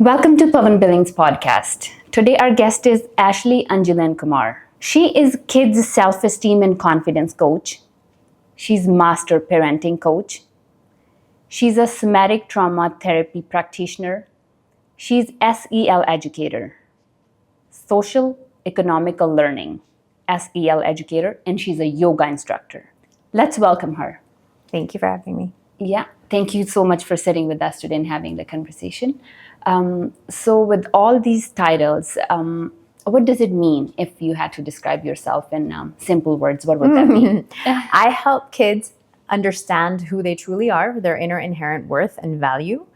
Welcome to Pavan Billings podcast. Today our guest is Ashley Anjulan Kumar. She is Kids Self-Esteem and Confidence Coach. She's Master Parenting Coach. She's a somatic trauma therapy practitioner. She's SEL educator, social economical learning, SEL educator, and she's a yoga instructor. Let's welcome her. Thank you for having me. Yeah, thank you so much for sitting with us today and having the conversation. So with all these titles, what does it mean if you had to describe yourself in simple words? What would that mean? I help kids understand who they truly are, their inner inherent worth and value,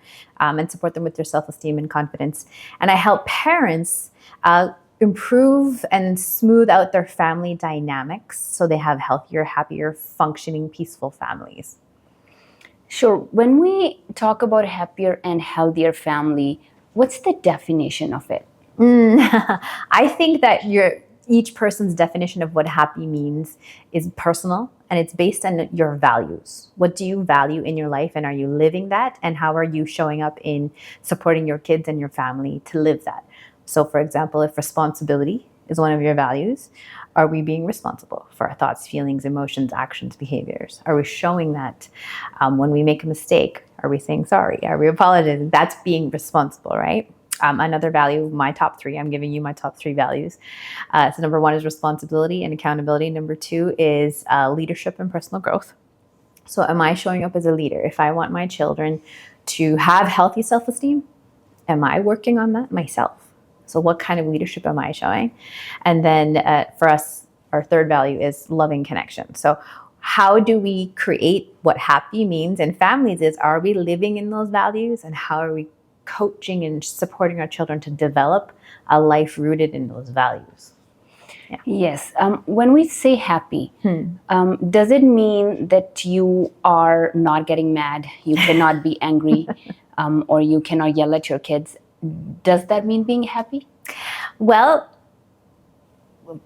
and support them with their self-esteem and confidence. And I help parents improve and smooth out their family dynamics so they have healthier, happier, functioning, peaceful families. Sure. When we talk about happier and healthier family, what's the definition of it? I think that each person's definition of what happy means is personal, and it's based on your values. What do you value in your life, and are you living that? And how are you showing up in supporting your kids and your family to live that? So, for example, if responsibility is one of your values, are we being responsible for our thoughts, feelings, emotions, actions, behaviors? Are we showing that when we make a mistake? Are we saying sorry? Are we apologizing? That's being responsible, right? Another value, my top three, I'm giving you my top three values. So number one is responsibility and accountability. Number two is leadership and personal growth. So am I showing up as a leader? If I want my children to have healthy self-esteem, am I working on that myself? So what kind of leadership am I showing? And then for us, our third value is loving connection. So how do we create what happy means in families is, are we living in those values? And how are we coaching and supporting our children to develop a life rooted in those values? Yeah. Yes. When we say happy, does it mean that you are not getting mad, you cannot be angry, or you cannot yell at your kids? Does that mean being happy? Well,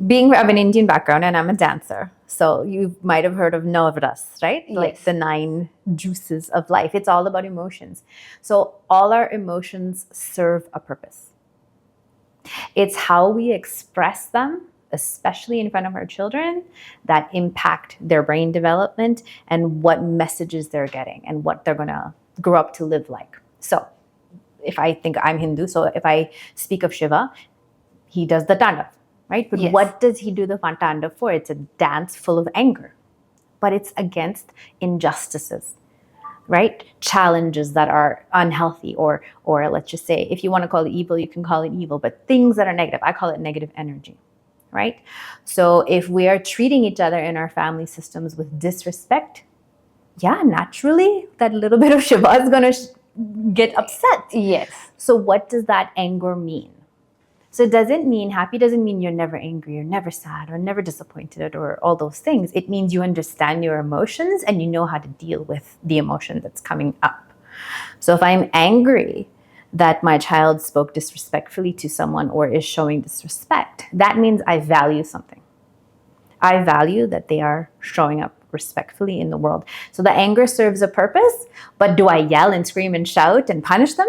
being of an Indian background, and I'm a dancer, so you might have heard of Navras, right? Yes. Like the 9 juices of life. It's all about emotions. So all our emotions serve a purpose. It's how we express them, especially in front of our children, that impact their brain development and what messages they're getting and what they're going to grow up to live like. So if I think I'm Hindu, so if I speak of Shiva, he does the Tandav, right? But yes. What does he do the Tandav for? It's a dance full of anger, but it's against injustices, right? Challenges that are unhealthy, or let's just say, if you want to call it evil, you can call it evil, but things that are negative, I call it negative energy, right? So if we are treating each other in our family systems with disrespect, yeah, naturally, that little bit of Shiva is going to get upset. Yes. So what does that anger mean? So it doesn't mean, happy doesn't mean you're never angry or never sad or never disappointed or all those things. It means you understand your emotions and you know how to deal with the emotion that's coming up. So if I'm angry that my child spoke disrespectfully to someone or is showing disrespect, that means I value something. I value that they are showing up respectfully in the world. So the anger serves a purpose, but do I yell and scream and shout and punish them?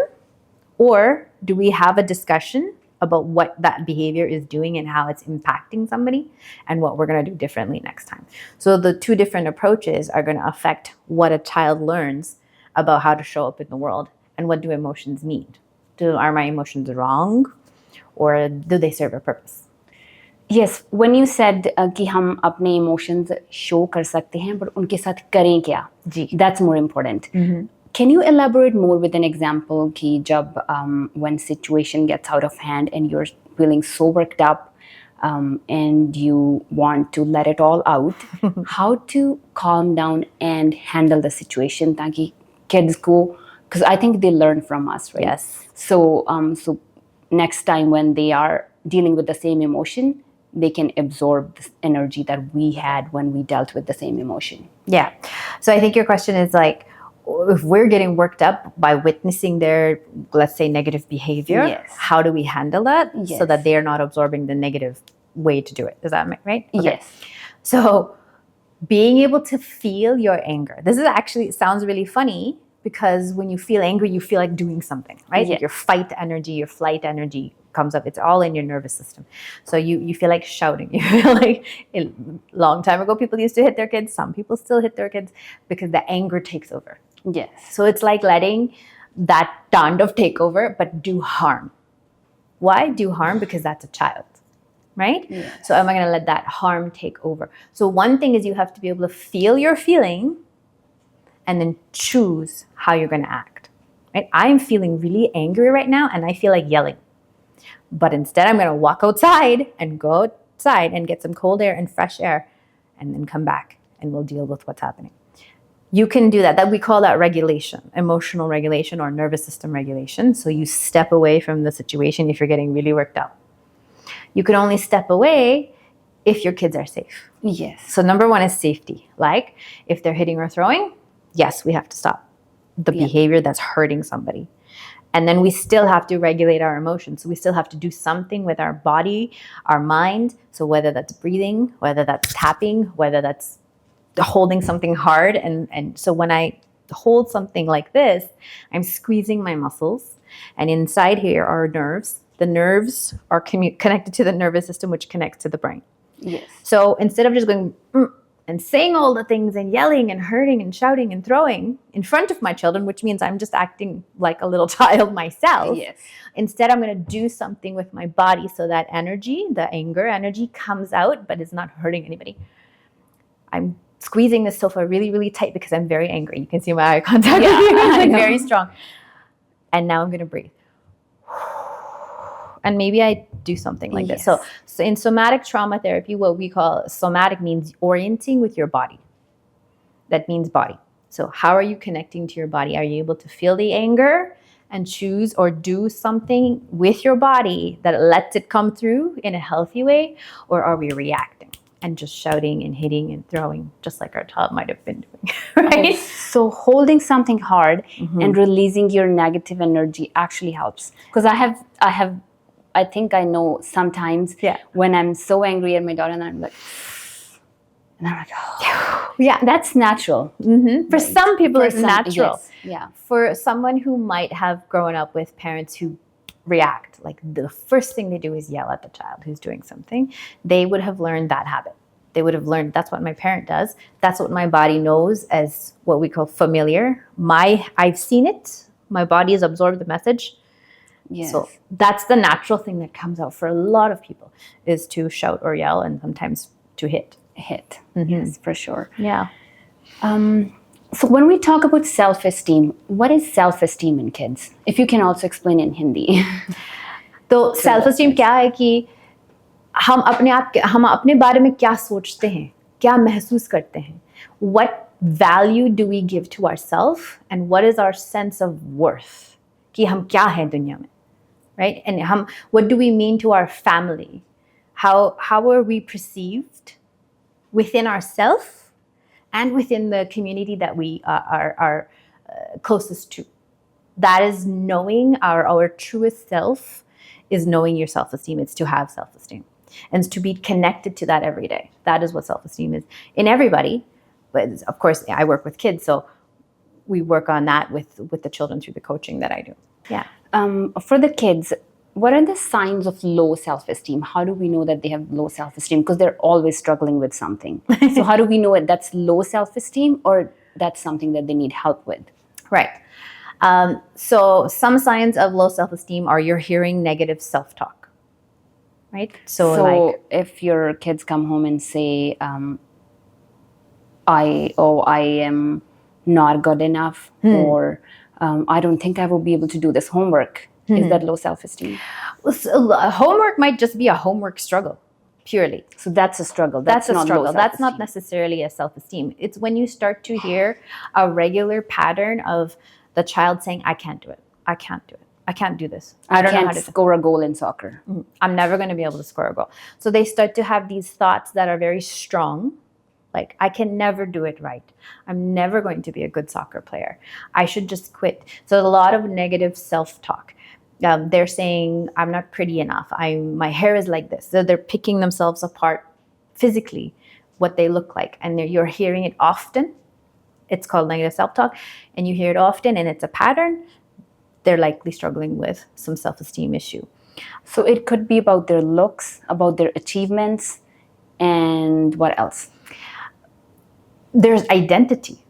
Or do we have a discussion about what that behavior is doing and how it's impacting somebody and what we're going to do differently next time? So the two different approaches are going to affect what a child learns about how to show up in the world and what do emotions mean. Are my emotions wrong, or do they serve a purpose? Yes, when you said कि हम अपने emotions show कर सकते हैं, but उनके साथ करें क्या? जी. That's more important. Can you elaborate more with an example कि जब when situation gets out of hand and you're feeling so worked up and you want to let it all out, how to calm down and handle the situation ताकि kids को, because I think they learn from us, right? Yes. So next time when they are dealing with the same emotion, they can absorb this energy that we had when we dealt with the same emotion. Yeah. So I think your question is like, if we're getting worked up by witnessing their, let's say, negative behavior, yes. How do we handle that yes. so that they are not absorbing the negative way to do it? Is that right? Okay. Yes. So being able to feel your anger. This is actually, it sounds really funny because when you feel angry, you feel like doing something, right? Yes. Your fight energy, your flight energy comes up. It's all in your nervous system. So you feel like shouting. You feel like a long time ago, people used to hit their kids. Some people still hit their kids because the anger takes over. Yes. So it's like letting that tandav take over, but do harm. Why do harm? Because that's a child, right? Yes. So am I going to let that harm take over? So one thing is you have to be able to feel your feeling and then choose how you're going to act, right? I'm feeling really angry right now and I feel like yelling. But instead, I'm going to walk outside and go outside and get some cold air and fresh air and then come back and we'll deal with what's happening. You can do that. We call that regulation, emotional regulation or nervous system regulation. So you step away from the situation if you're getting really worked up. You can only step away if your kids are safe. Yes. So number one is safety. Like if they're hitting or throwing, yes, we have to stop the behavior that's hurting somebody. And then we still have to regulate our emotions. So we still have to do something with our body, our mind. So whether that's breathing, whether that's tapping, whether that's holding something hard. And so when I hold something like this, I'm squeezing my muscles. And inside here are nerves. The nerves are connected to the nervous system, which connects to the brain. Yes. So instead of just going and saying all the things and yelling and hurting and shouting and throwing in front of my children, which means I'm just acting like a little child myself. Yes. Instead, I'm going to do something with my body so that energy, the anger energy, comes out, but it's not hurting anybody. I'm squeezing the sofa really, really tight because I'm very angry. You can see my eye contact. Yeah, I like know. very strong. And now I'm going to breathe. And maybe I do something like this. So in somatic trauma therapy, what we call somatic means orienting with your body. That means body. So how are you connecting to your body? Are you able to feel the anger and choose or do something with your body that lets it come through in a healthy way? Or are we reacting and just shouting and hitting and throwing just like our child might have been doing, right? So holding something hard and releasing your negative energy actually helps. Because I think I know sometimes when I'm so angry at my daughter and I'm like, oh, yeah, that's natural. For some people, it's natural. Yes. Yeah. For someone who might have grown up with parents who react, like the first thing they do is yell at the child who's doing something, they would have learned that habit. They would have learned that's what my parent does. That's what my body knows as what we call familiar. I've seen it. My body has absorbed the message. Yes. So that's the natural thing that comes out for a lot of people is to shout or yell and sometimes to hit. Yes, for sure. Yeah. So when we talk about self-esteem, what is self-esteem in kids? If you can also explain in Hindi. तो self esteem क्या है कि हम अपने बारे में क्या सोचते हैं, क्या महसूस करते हैं. What value do we give to ourselves and what is our sense of worth? कि हम क्या हैं दुनिया में, right? And what do we mean to our family? How are we perceived within ourselves and within the community that we are closest to? That is knowing our truest self is knowing your self-esteem. It's to have self-esteem and it's to be connected to that every day. That is what self-esteem is in everybody. But of course, I work with kids, so we work on that with the children through the coaching that I do. Yeah. For the kids, what are the signs of low self-esteem? How do we know that they have low self-esteem? Because they're always struggling with something. So how do we know that's low self-esteem or that's something that they need help with? Right. So some signs of low self-esteem are you're hearing negative self-talk, right? So like if your kids come home and say, I am not good enough, or I don't think I will be able to do this homework. Is that low self-esteem? Homework might just be a homework struggle, purely. So that's a struggle. That's a not struggle. low That's not self-esteem. necessarily a self-esteem. It's when you start to hear a regular pattern of the child saying, I can't do it. I can't do it. I can't do this. I don't know how to score a goal in soccer. I'm never going to be able to score a goal. So they start to have these thoughts that are very strong. Like, I can never do it right. I'm never going to be a good soccer player. I should just quit. So a lot of negative self-talk. They're saying, I'm not pretty enough. My hair is like this. So they're picking themselves apart physically, what they look like. And you're hearing it often. it's called negative self-talk, and you hear it often and it's a pattern, they're likely struggling with some self-esteem issue. So it could be about their looks, about their achievements, and what else? There's identity.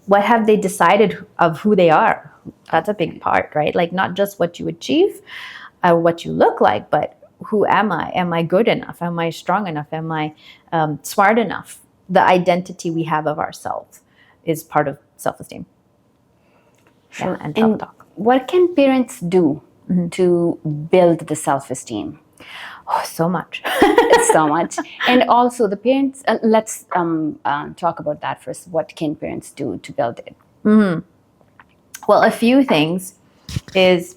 What have they decided of who they are? That's a big part, right? Like not just what you achieve or what you look like, but who am I? Am I good enough? Am I strong enough? Am I smart enough? The identity we have of ourselves is part of self-esteem. Sure. And self-talk. What can parents do to build the self-esteem? Oh, so much. So much. And also the parents, let's talk about that first. What can parents do to build it? Well, a few things is,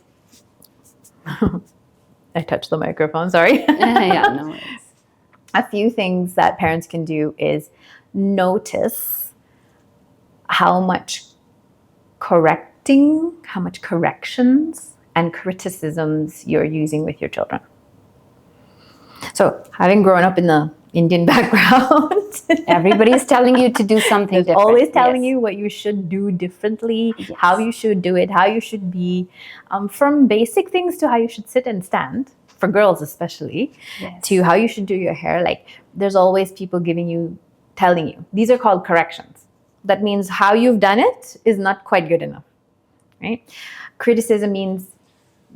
I touched the microphone, sorry. Yeah, no worries. A few things that parents can do is notice how much corrections and criticisms you're using with your children. So, having grown up in the Indian background, everybody's telling you to do something different. Always telling you what you should do differently, how you should do it, how you should be, from basic things to how you should sit and stand, for girls especially, to how you should do your hair. Like, there's always people telling you. These are called corrections. That means how you've done it is not quite good enough, right? Criticism means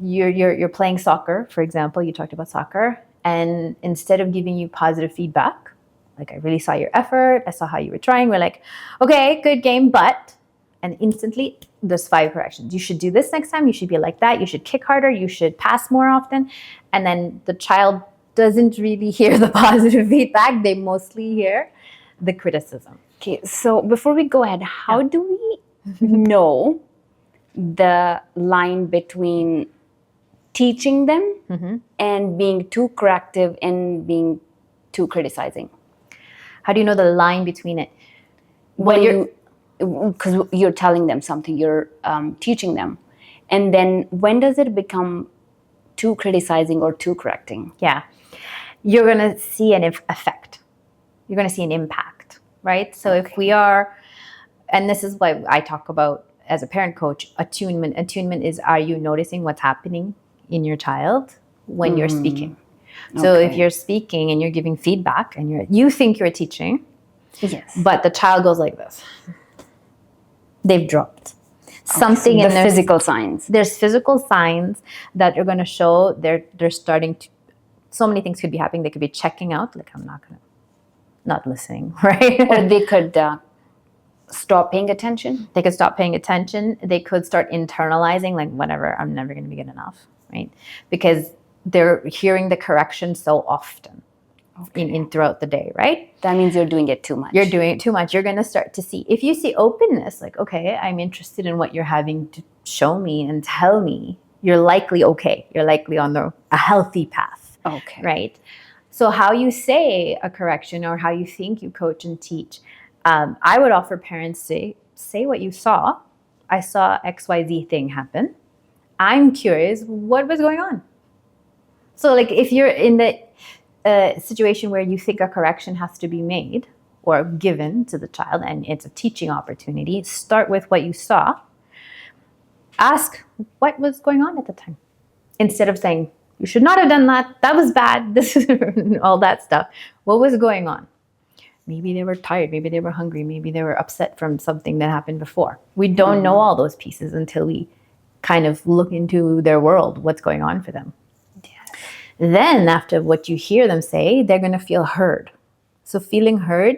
you're playing soccer, for example. You talked about soccer. And instead of giving you positive feedback, like, I really saw your effort, I saw how you were trying, we're like, okay, good game, but, and instantly there's 5 corrections. You should do this next time, you should be like that, you should kick harder, you should pass more often. And then the child doesn't really hear the positive feedback, they mostly hear the criticism. Okay, so before we go ahead, how do we know the line between teaching them and being too corrective and being too criticizing? How do you know the line between it? Because you're telling them something, you're teaching them. And then when does it become too criticizing or too correcting? Yeah. You're going to see an effect. You're going to see an impact, right? So if we are, and this is what I talk about as a parent coach, attunement. Attunement is, are you noticing what's happening in your child when you're speaking? So if you're speaking and you're giving feedback and you think you're teaching, but the child goes like this, they've dropped something in their physical signs. There's physical signs that are going to show they're starting to. So many things could be happening. They could be checking out, like, I'm not listening, right? Or they could stop paying attention. They could stop paying attention. They could start internalizing, like, whatever, I'm never going to be good enough, right? Because they're hearing the correction so often in throughout the day, right? That means you're doing it too much. You're doing it too much. You're going to start to see, if you see openness, like, okay, I'm interested in what you're having to show me and tell me, you're likely okay. You're likely on a healthy path, right? So how you say a correction or how you think you coach and teach, I would offer parents to say what you saw. I saw XYZ thing happen. I'm curious, what was going on? So, like, if you're in the situation where you think a correction has to be made or given to the child and it's a teaching opportunity, start with what you saw. Ask what was going on at the time. Instead of saying, you should not have done that, that was bad, this is all that stuff. What was going on? Maybe they were tired, maybe they were hungry, maybe they were upset from something that happened before. We don't know all those pieces until we kind of look into their world, what's going on for them. Then after what you hear them say, they're going to feel heard. So feeling heard,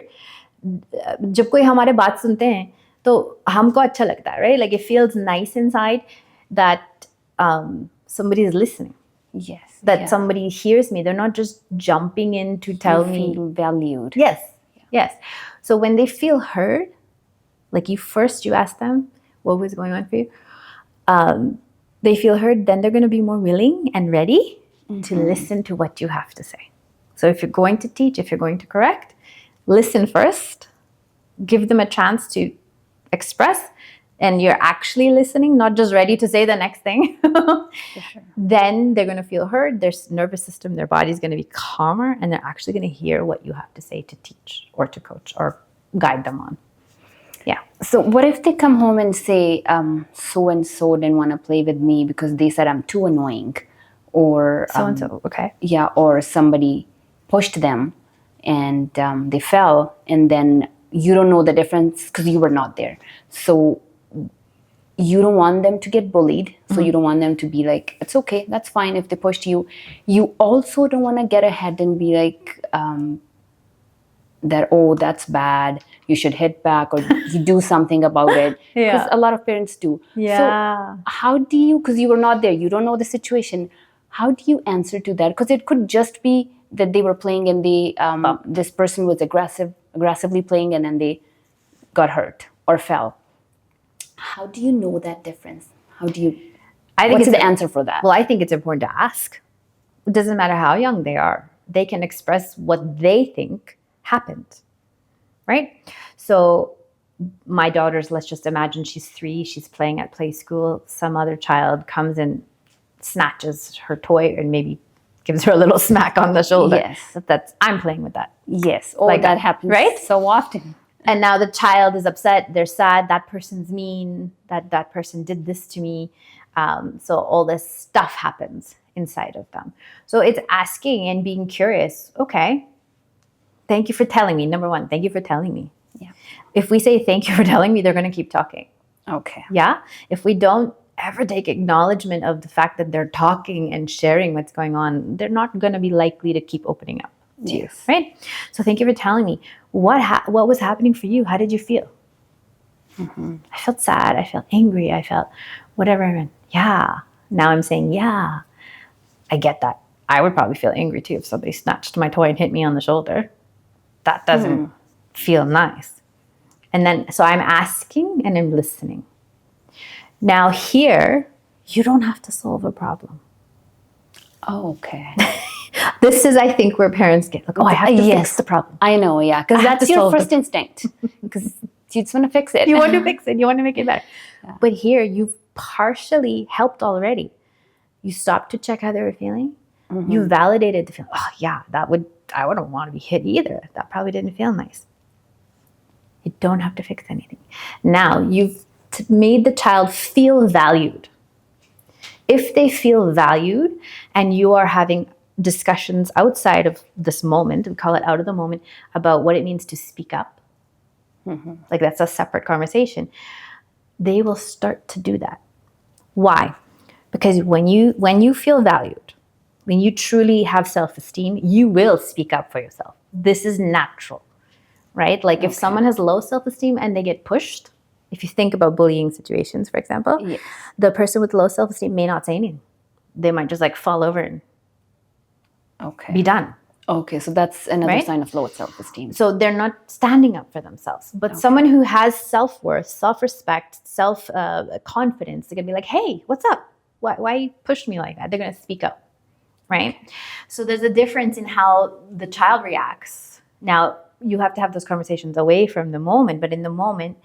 जब कोई हमारे बात सुनते हैं तो हमको अच्छा लगता है, right? Like, it feels nice inside that somebody is listening. That somebody hears me. They're not just jumping in to tell me. Feel valued. Yes. So when they feel heard, like, you ask them what was going on for you. They feel heard, then they're going to be more willing and ready to listen to what you have to say. So if you're going to teach, if you're going to correct, listen first, give them a chance to express, and you're actually listening, not just ready to say the next thing. Then they're going to feel heard, their nervous system, their body's going to be calmer, and they're actually going to hear what you have to say to teach or to coach or guide them on. Yeah. So what if they come home and say, so and so didn't want to play with me because they said I'm too annoying, or So and so, okay. yeah, or somebody pushed them and they fell, and then you don't know the difference because you were not there. So you don't want them to get bullied. So you don't want them to be like, it's okay, that's fine if they pushed you. You also don't want to get ahead and be like, that, oh, that's bad, you should hit back or you do something about it, because Yeah. a lot of parents do. Yeah. So how do you, because you were not there, you don't know the situation, how do you answer to that? Because it could just be that they were playing and they this person was aggressively playing and then they got hurt or fell. How do you know that difference? How do you, I think what's it's the answer for that? Well, I think it's important to ask. It doesn't matter how young they are. They can express what they think happened, right? So my daughter's, let's just imagine she's 3, she's playing at play school. Some other child comes and snatches her toy and maybe gives her a little smack on the shoulder. Yes. That's I'm playing with that. Yes. Oh, Like that that, happens right? so often. And now the child is upset, they're sad, that person's mean, that person did this to me. So all this stuff happens inside of them. So it's asking and being curious. Okay, thank you for telling me. Number one, thank you for telling me. Yeah. If we say thank you for telling me, they're going to keep talking. Okay. Yeah. If we don't ever take acknowledgement of the fact that they're talking and sharing what's going on, they're not going to be likely to keep opening up to you, Yes. right? So thank you for telling me what was happening for you. How did you feel? I felt sad. I felt angry. I felt whatever. And yeah. Now I'm saying, yeah, I get that. I would probably feel angry too if somebody snatched my toy and hit me on the shoulder. That doesn't feel nice. And then, so I'm asking and I'm listening. Now here, you don't have to solve a problem. Oh, okay. This is, I think, where parents get like, oh, I have to fix the problem. I know, yeah, because I have that's to your solve first instinct. Because you just want to fix it. You want to fix it. You want to make it better. Yeah. But here, you've partially helped already. You stopped to check how they were feeling. You validated the feeling. Oh, yeah, I wouldn't want to be hit either. That probably didn't feel nice. You don't have to fix anything. Now, you've made the child feel valued. If they feel valued and you are having discussions outside of this moment, we call it out of the moment, about what it means to speak up, like that's a separate conversation, they will start to do that. Why? Because when you feel valued, when you truly have self-esteem, you will speak up for yourself. This is natural, right? Like if someone has low self-esteem and they get pushed, if you think about bullying situations, for example, Yes. the person with low self-esteem may not say anything. They might just like fall over and be done. Okay, so that's another Right? sign of low self-esteem. So they're not standing up for themselves. But someone who has self-worth, self-respect, self-confidence, they're going to be like, hey, what's up? Why you push me like that? They're going to speak up, right? So there's a difference in how the child reacts. Now, you have to have those conversations away from the moment, but in the moment,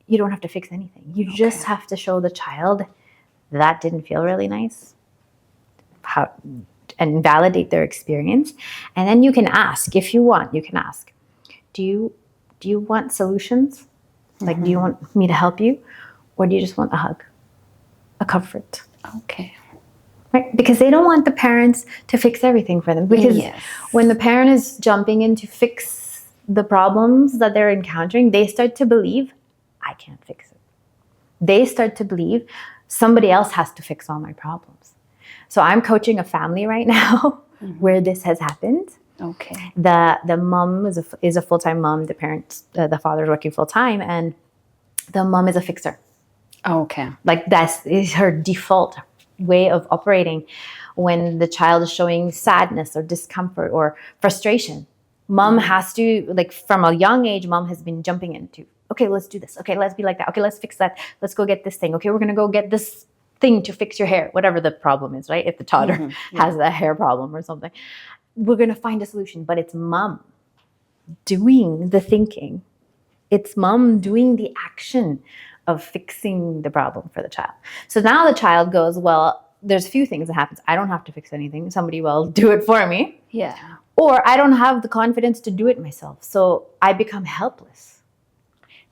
you don't have to fix anything. You just have to show the child that didn't feel really nice, and validate their experience. And then you can ask, if you want, you can ask, do you want solutions? Like, do you want me to help you? Or do you just want a hug, a comfort? Okay. Right? Because they don't want the parents to fix everything for them. Because when the parent is jumping in to fix the problems that they're encountering, they start to believe, I can't fix it. They start to believe somebody else has to fix all my problems. So I'm coaching a family right now where this has happened. Okay. The mom is a full-time mom. The parent, the father is working full-time, and the mom is a fixer. Okay. Like that is her default way of operating. When the child is showing sadness or discomfort or frustration, mom has to, like from a young age, mom has been jumping into, okay, let's do this. Okay, let's be like that. Okay, let's fix that. Let's go get this thing. Okay, we're going to go get this thing to fix your hair, whatever the problem is, right? If the toddler has a hair problem or something, we're going to find a solution. But it's mom doing the thinking. It's mom doing the action of fixing the problem for the child. So now the child goes, well, there's a few things that happens. I don't have to fix anything. Somebody will do it for me. Yeah. Or I don't have the confidence to do it myself. So I become helpless.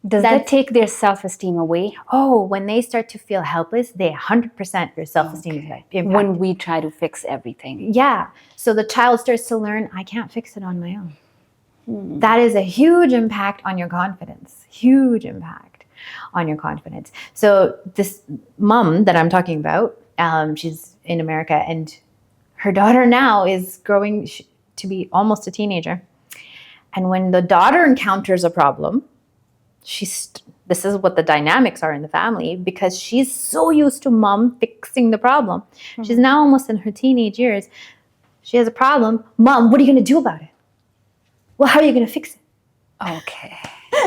Does that take their self-esteem away? Oh, when they start to feel helpless, they 100% your self-esteem is impacted. When we try to fix everything. Yeah. So the child starts to learn, I can't fix it on my own. That is a huge impact on your confidence. Huge impact on your confidence. So this mom that I'm talking about, she's in America, and her daughter now is growing to be almost a teenager. And when the daughter encounters a problem, this is what the dynamics are in the family, because she's so used to mom fixing the problem. She's now almost in her teenage years. She has a problem. Mom, what are you going to do about it? Well, how are you going to fix it? Okay.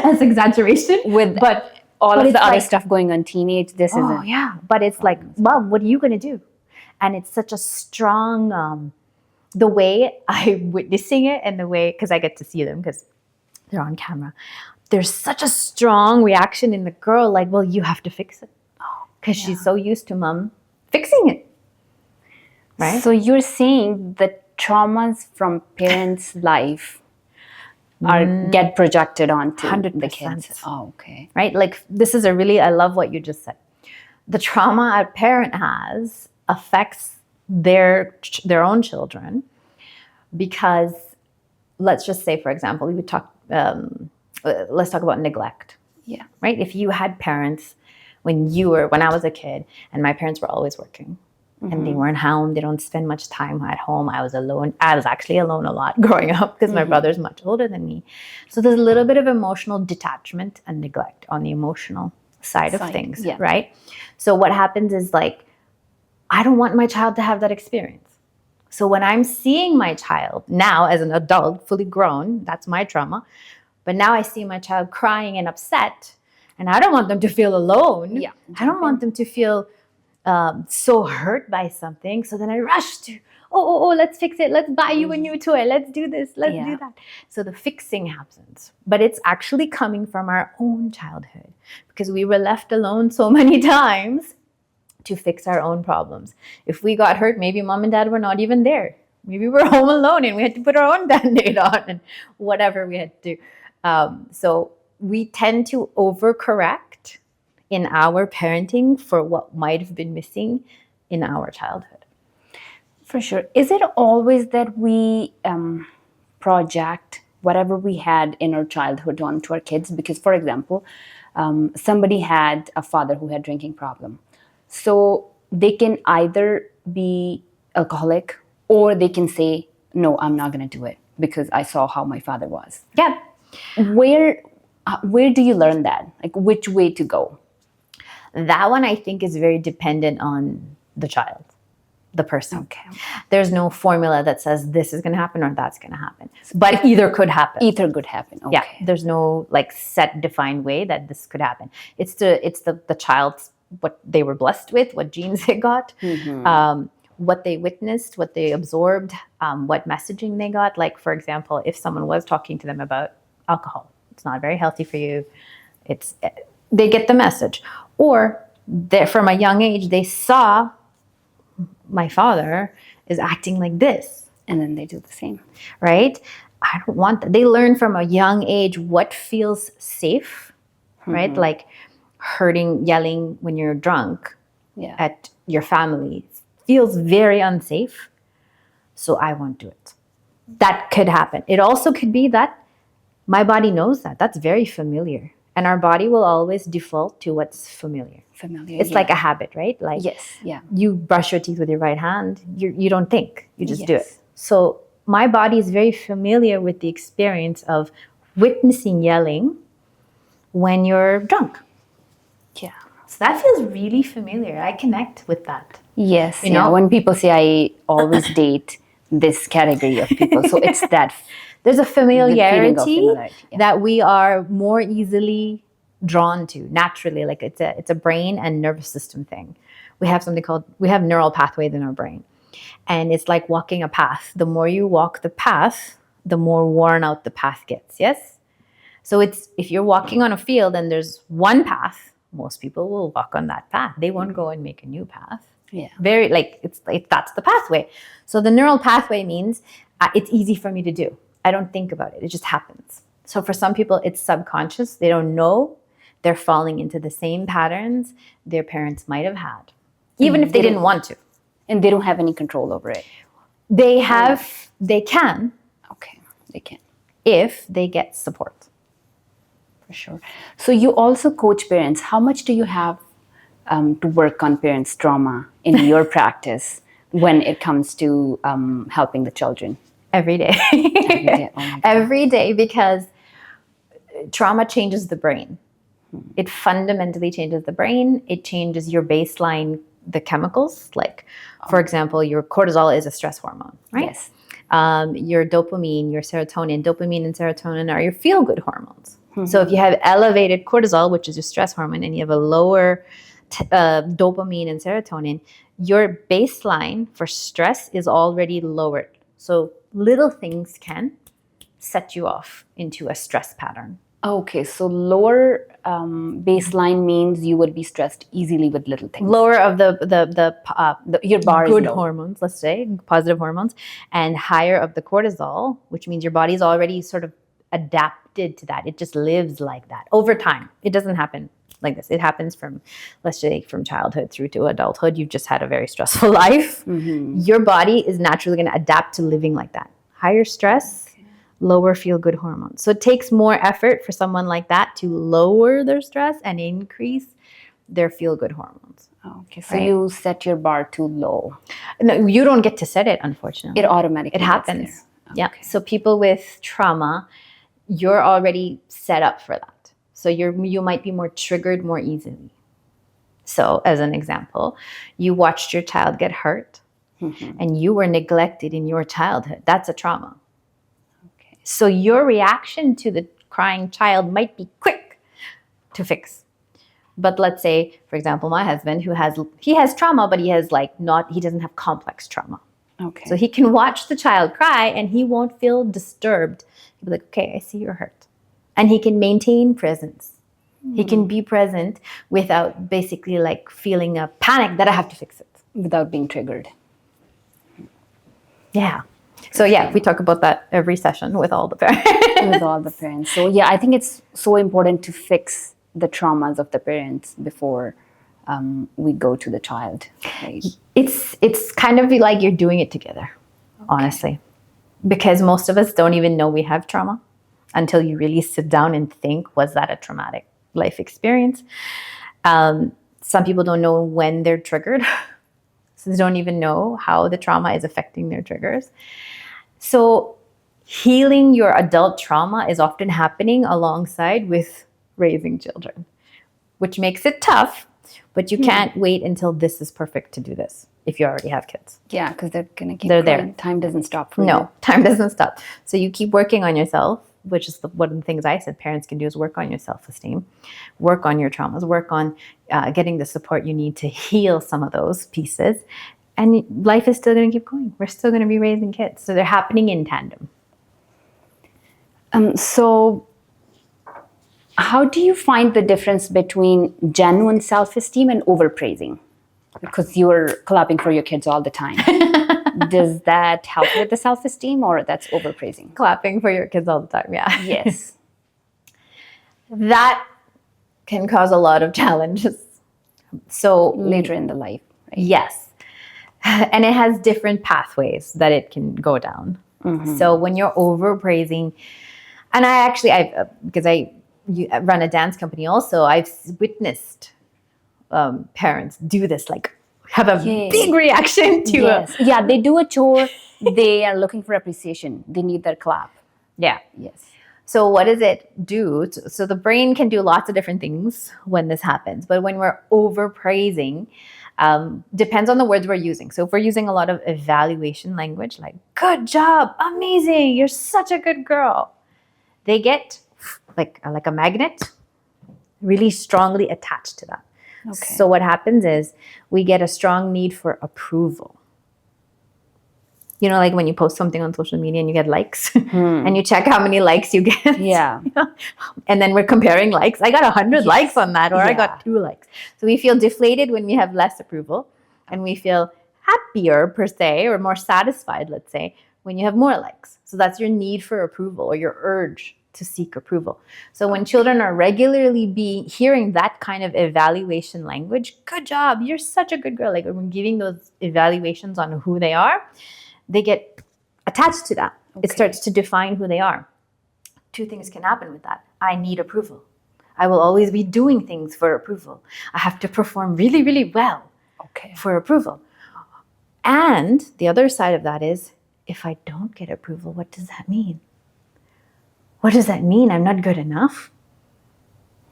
That's exaggeration. But all of the other stuff going on teenage, this is But it's like, Mom, what are you going to do? And it's such a strong, the way I'm witnessing it, and the way, because I get to see them because they're on camera. There's such a strong reaction in the girl, like, well, you have to fix it. Because she's so used to mom fixing it. Right? So you're saying that traumas from parents' life get projected onto 100%. the kids. Oh, okay. Right? Like, this is I love what you just said. The trauma a parent has affects their own children, because let's just say, for example, we would talk, let's talk about neglect. Yeah. Right? If you had parents when I was a kid, and my parents were always working, and they weren't home, they don't spend much time at home. I was alone. I was actually alone a lot growing up because my brother's much older than me. So there's a little bit of emotional detachment and neglect on the emotional side of things, right? So what happens is, like, I don't want my child to have that experience. So when I'm seeing my child now as an adult, fully grown, that's my trauma. But now I see my child crying and upset, and I don't want them to feel alone. Yeah. I don't want them to feel so hurt by something. So then I rush to, let's fix it. Let's buy you a new toy. Let's do this. Let's do that. So the fixing happens. But it's actually coming from our own childhood, because we were left alone so many times to fix our own problems. If we got hurt, maybe mom and dad were not even there. Maybe we're home alone and we had to put our own Band-Aid on and whatever we had to do. So we tend to overcorrect in our parenting for what might have been missing in our childhood. For sure. Is it always that we project whatever we had in our childhood onto our kids? Because, for example, somebody had a father who had drinking problem. So they can either be alcoholic, or they can say, no, I'm not going to do it because I saw how my father was. Yeah. Where do you learn that? Like, which way to go? That one, I think, is very dependent on the child, the person. Okay. There's no formula that says this is going to happen or that's going to happen. But either could happen. Either could happen. Okay. Yeah. There's no, like, set defined way that this could happen. It's the child's, what they were blessed with, what genes they got, what they witnessed, what they absorbed, what messaging they got. Like, for example, if someone was talking to them about alcohol, it's not very healthy for you. They get the message. Or from a young age, they saw my father is acting like this. And then they do the same. Right? I don't want that. They learn from a young age what feels safe, right? Like yelling when you're drunk at your family feels very unsafe. So I won't do it. That could happen. It also could be that my body knows that. That's very familiar. And our body will always default to what's familiar. It's like a habit, right? Like, you brush your teeth with your right hand. You don't think. You just do it. So my body is very familiar with the experience of witnessing yelling when you're drunk. Yeah. So that feels really familiar. I connect with that. Yes. You know, when people say I always date this category of people. So it's that. There's a familiarity that we are more easily drawn to naturally. Like, it's a brain and nervous system thing. We have neural pathways in our brain. And it's like walking a path. The more you walk the path, the more worn out the path gets. Yes? So if you're walking on a field and there's one path, most people will walk on that path. They won't go and make a new path. Yeah. That's the pathway. So the neural pathway means it's easy for me to do. I don't think about it. It just happens. So for some people, it's subconscious. They don't know they're falling into the same patterns their parents might have had, even if they didn't want to. And they don't have any control over it. They can, Okay, they can. if they get support. For sure. So you also coach parents. How much do you have to work on parents' trauma in your practice when it comes to helping the children? Every day. Every day. Oh my God. Every day, because trauma changes the brain. It fundamentally changes the brain. It changes your baseline, the chemicals. Like, for example, your cortisol is a stress hormone, right? Yes. Your dopamine, your serotonin. Dopamine and serotonin are your feel-good hormones. So if you have elevated cortisol, which is your stress hormone, and you have a lower dopamine and serotonin, your baseline for stress is already lowered. So little things can set you off into a stress pattern. Okay, so lower baseline means you would be stressed easily with little things. Lower of Your bar good is low. hormones, let's say, positive hormones, and higher of the cortisol, which means your body's already sort of adapted to that. It just lives like that over time. It doesn't happen like this. It happens from, let's say, from childhood through to adulthood. You've just had a very stressful life. Your body is naturally going to adapt to living like that. Higher stress, lower feel-good hormones. So it takes more effort for someone like that to lower their stress and increase their feel-good hormones. Okay, so you set your bar too low. No, you don't get to set it, unfortunately. It automatically It gets happens. there. Yeah. So people with trauma, you're already set up for that. So you might be more triggered more easily. So as an example, you watched your child get hurt and you were neglected in your childhood. That's a trauma. Okay. So your reaction to the crying child might be quick to fix. But let's say, for example, my husband, he has trauma, but he doesn't have complex trauma. Okay. So he can watch the child cry and he won't feel disturbed. He'll be like, okay, I see you're hurt. And he can maintain presence. He can be present without basically like feeling a panic that I have to fix it. Without being triggered. Yeah. So yeah, we talk about that every session with all the parents. With all the parents. So yeah, I think it's so important to fix the traumas of the parents before we go to the child. Right? It's kind of like you're doing it together, honestly. Because most of us don't even know we have trauma until you really sit down and think, was that a traumatic life experience? Some people don't know when they're triggered. So they don't even know how the trauma is affecting their triggers. So healing your adult trauma is often happening alongside with raising children, which makes it tough, but you can't wait until this is perfect to do this if you already have kids. Yeah, because they're going to keep They're growing. there. Time doesn't stop for you. No, time doesn't stop. So you keep working on yourself, which is one of the things I said parents can do is work on your self-esteem, work on your traumas, work on getting the support you need to heal some of those pieces. And life is still going to keep going. We're still going to be raising kids. So they're happening in tandem. So how do you find the difference between genuine self-esteem and overpraising? Because you're clapping for your kids all the time. Does that help with the self-esteem or that's overpraising? Clapping for your kids all the time, yeah. Yes. That can cause a lot of challenges. So Later in the life, right? yes. And it has different pathways that it can go down. So when you're overpraising, and because I run a dance company also, I've witnessed parents do this, like have a big reaction to Yes. Yeah, they do a chore. They are looking for appreciation. They need their clap. yeah. Yes. So what does it do? So the brain can do lots of different things when this happens. But when we're overpraising, depends on the words we're using. So if we're using a lot of evaluation language, like "good job, amazing, you're such a good girl," they get like a magnet, really strongly attached to that. Okay. So what happens is we get a strong need for approval. You know, like when you post something on social media and you get likes and you check how many likes you get. Yeah. And then we're comparing likes. I got 100 likes on that, or I got 2 likes. So we feel deflated when we have less approval, and we feel happier per se, or more satisfied, let's say, when you have more likes. So that's your need for approval or your urge to seek approval. So when children are regularly hearing that kind of evaluation language, good job, you're such a good girl. Like when we're giving those evaluations on who they are, they get attached to that. It starts to define who they are. Two things can happen with that. I need approval. I will always be doing things for approval. I have to perform really, really well for approval. And the other side of that is, if I don't get approval, what does that mean? What does that mean? I'm not good enough?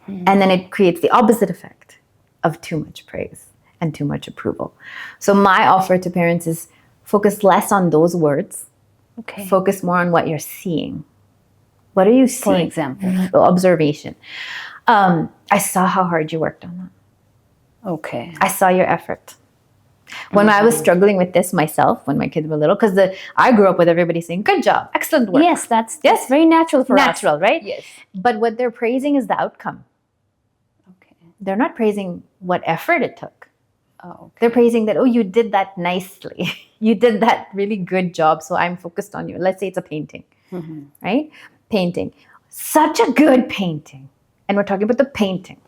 And then it creates the opposite effect of too much praise and too much approval. So my offer to parents is focus less on those words. Focus more on what you're seeing. What are you seeing? For example? Observation. I saw how hard you worked on that. I saw your effort. When I was struggling with this myself, when my kids were little, because I grew up with everybody saying, good job, excellent work. Yes, that's very natural for us. Natural, right? Yes. But what they're praising is the outcome. They're not praising what effort it took. They're praising that, oh, you did that nicely. You did that really good job, so I'm focused on you. Let's say it's a painting, right? Painting. Such a good painting. And we're talking about the painting.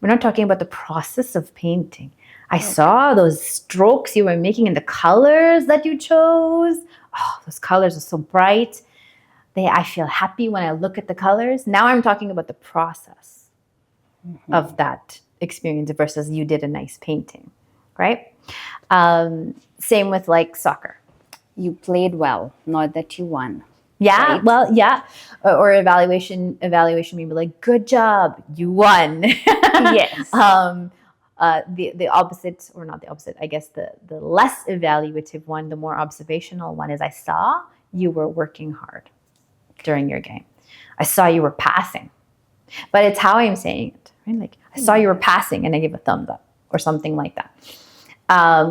We're not talking about the process of painting. I saw those strokes you were making and the colors that you chose. Oh, those colors are so bright. I feel happy when I look at the colors. Now I'm talking about the process of that experience versus you did a nice painting, right? Same with like soccer. You played well, not that you won. Yeah, right? well, yeah. Or evaluation maybe like, good job, you won. Yes. The opposite, or not the opposite, I guess the less evaluative one, the more observational one is, I saw you were working hard during your game. I saw you were passing. But it's how I'm saying it, right? Like, I saw you were passing and I give a thumbs up or something like that.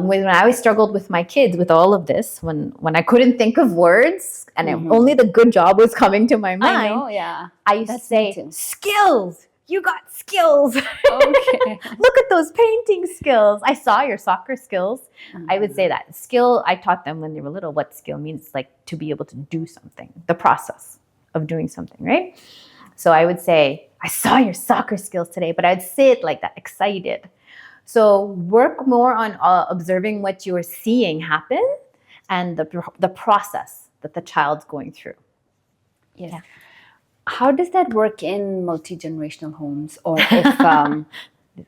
When I always struggled with my kids with all of this, when I couldn't think of words and only the good job was coming to my mind, I know, yeah. I used to say, skills. You got skills. Look at those painting skills. I saw your soccer skills. I would say that. Skill, I taught them when they were little what skill means, like to be able to do something, the process of doing something, right? So I would say, I saw your soccer skills today, but I'd say it like that, excited. So work more on observing what you're seeing happen and the process that the child's going through. Yes. Yeah. How does that work in multi-generational homes, or if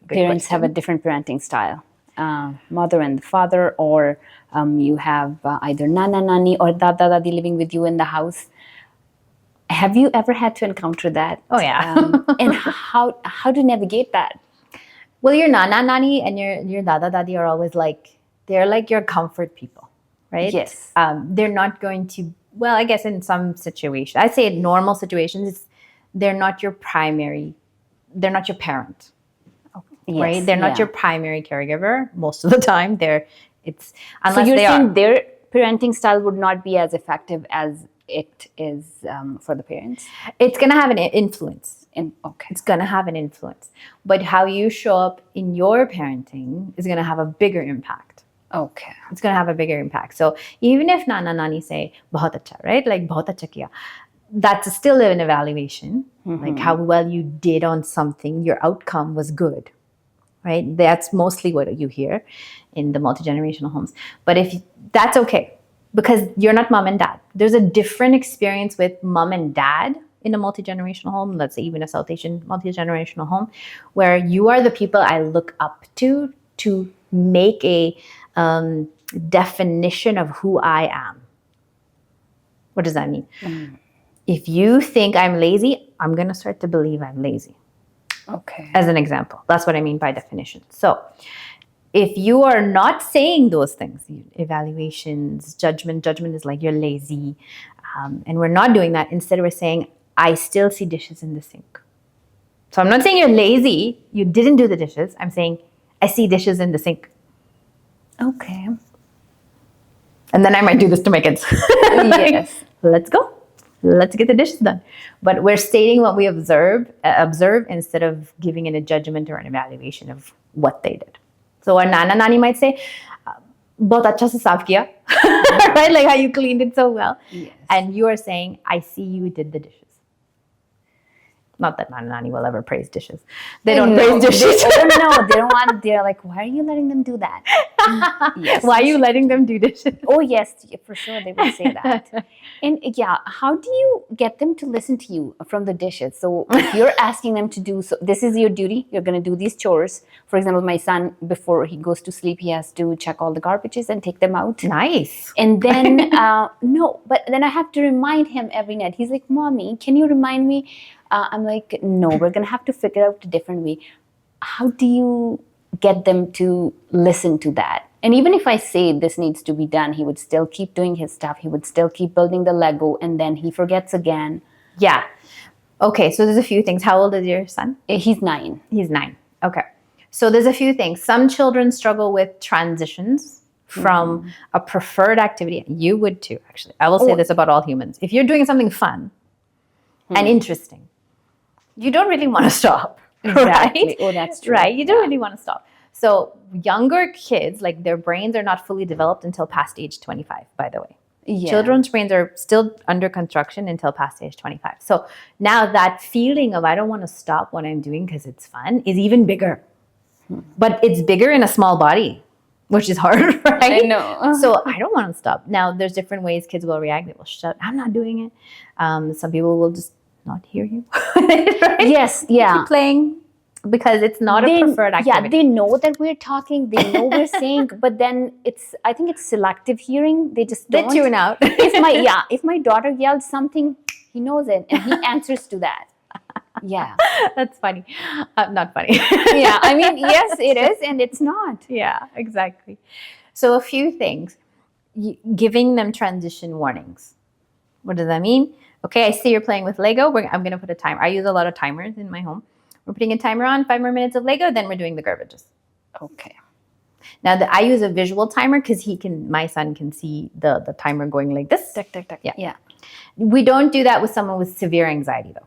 parents have a different parenting style? Mother and father, or you have either nana, nani, or dada, dadi living with you in the house. Have you ever had to encounter that? Oh, yeah. And how to navigate that? Well, your nana, nani and your dada, dadi are always like, they're like your comfort people, right? Yes. They're not going to, well, I guess in some situations, I'd say in normal situations, they're not your parent, right? They're not your primary caregiver most of the time. So you're saying their parenting style would not be as effective as it is for the parents? It's going to have an influence. Okay. It's going to have an influence. But how you show up in your parenting is going to have a bigger impact. Okay. It's going to have a bigger impact. So even if nana, nani say, bahut acha, right? Like, bahut acha kiya. That's still an evaluation. Like how well you did on something, your outcome was good, right? That's mostly what you hear in the multi-generational homes. But that's okay, because you're not mom and dad. There's a different experience with mom and dad in a multi-generational home, let's say even a South Asian multi-generational home, where you are the people I look up to make a definition of who I am. What does that mean? If you think I'm lazy, I'm going to start to believe I'm lazy. Okay. As an example. That's what I mean by definition. So if you are not saying those things, evaluations, judgment is like you're lazy, and we're not doing that. Instead, we're saying, I still see dishes in the sink. So I'm not saying you're lazy, you didn't do the dishes. I'm saying, I see dishes in the sink. Okay. And then I might do this to my kids. Yes. Let's go. Let's get the dishes done. But we're stating what we observe instead of giving it a judgment or an evaluation of what they did. So our nana, nani might say, bahut acha se saaf kiya. Right? Like how you cleaned it so well. Yes. And you are saying, I see you did the dishes. Not that my nanny will ever praise dishes. They don't praise dishes. No, they don't want. They're like, why are you letting them do that? Yes. Why are you letting them do dishes? Oh yes, for sure they will say that. And yeah, how do you get them to listen to you from the dishes? So if you're asking them to do, so this is your duty. You're going to do these chores. For example, my son, before he goes to sleep, he has to check all the garbages and take them out. Nice. And then no, but then I have to remind him every night. He's like, "Mommy, can you remind me?" I'm like, "No, we're gonna have to figure out a different way." How do you get them to listen to that? And even if I say this needs to be done, he would still keep doing his stuff. He would still keep building the Lego, and then he forgets again. Yeah. Okay, so there's a few things. How old is your son? He's 9. He's 9. Okay. So there's a few things. Some children struggle with transitions from a preferred activity. You would too, actually. I will say this about all humans. If you're doing something fun and interesting, you don't really want to stop. Exactly. Right? Oh, that's true. Right? You don't really want to stop. So younger kids, like their brains are not fully developed until past age 25, by the way. Yeah. Children's brains are still under construction until past age 25. So now that feeling of I don't want to stop what I'm doing because it's fun is even bigger. But it's bigger in a small body, which is hard, right? I know. So I don't want to stop. Now, there's different ways kids will react. They will shout, I'm not doing it. Some people will just not hear you. Right? Yes, yeah. Keep playing because it's not a preferred activity. Yeah, they know that we're talking. They know we're saying, but then I think it's selective hearing. They just don't. They tune out. If my daughter yelled something, he knows it and he answers to that. Yeah. That's funny. Not funny. Yeah, I mean, yes, it is and it's not. Yeah, exactly. So a few things. Giving them transition warnings. What does that mean? Okay, I see you're playing with Lego. I'm going to put a timer. I use a lot of timers in my home. We're putting a timer on, 5 more minutes of Lego, then we're doing the garbages. Okay. Now, I use a visual timer because my son can see the timer going like this. Tick, tick, tick. Yeah. We don't do that with someone with severe anxiety, though.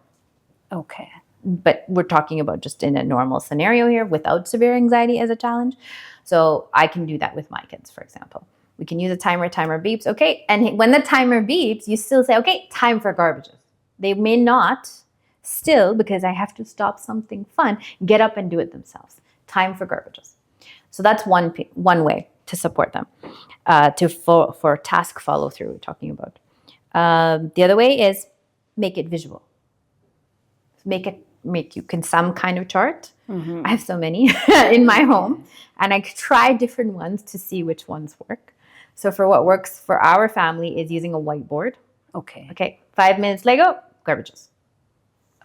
Okay. But we're talking about just in a normal scenario here without severe anxiety as a challenge. So I can do that with my kids, for example. We can use a timer beeps. Okay. And when the timer beeps, you still say, okay, time for garbages. They may not still, because I have to stop something fun, get up and do it themselves. Time for garbages. So that's one way to support them, for task follow through we're talking about. The other way is make it visual. Make you can some kind of chart. I have so many in my home, and I try different ones to see which ones work. So for what works for our family is using a whiteboard. Okay. 5 minutes Lego, garbages.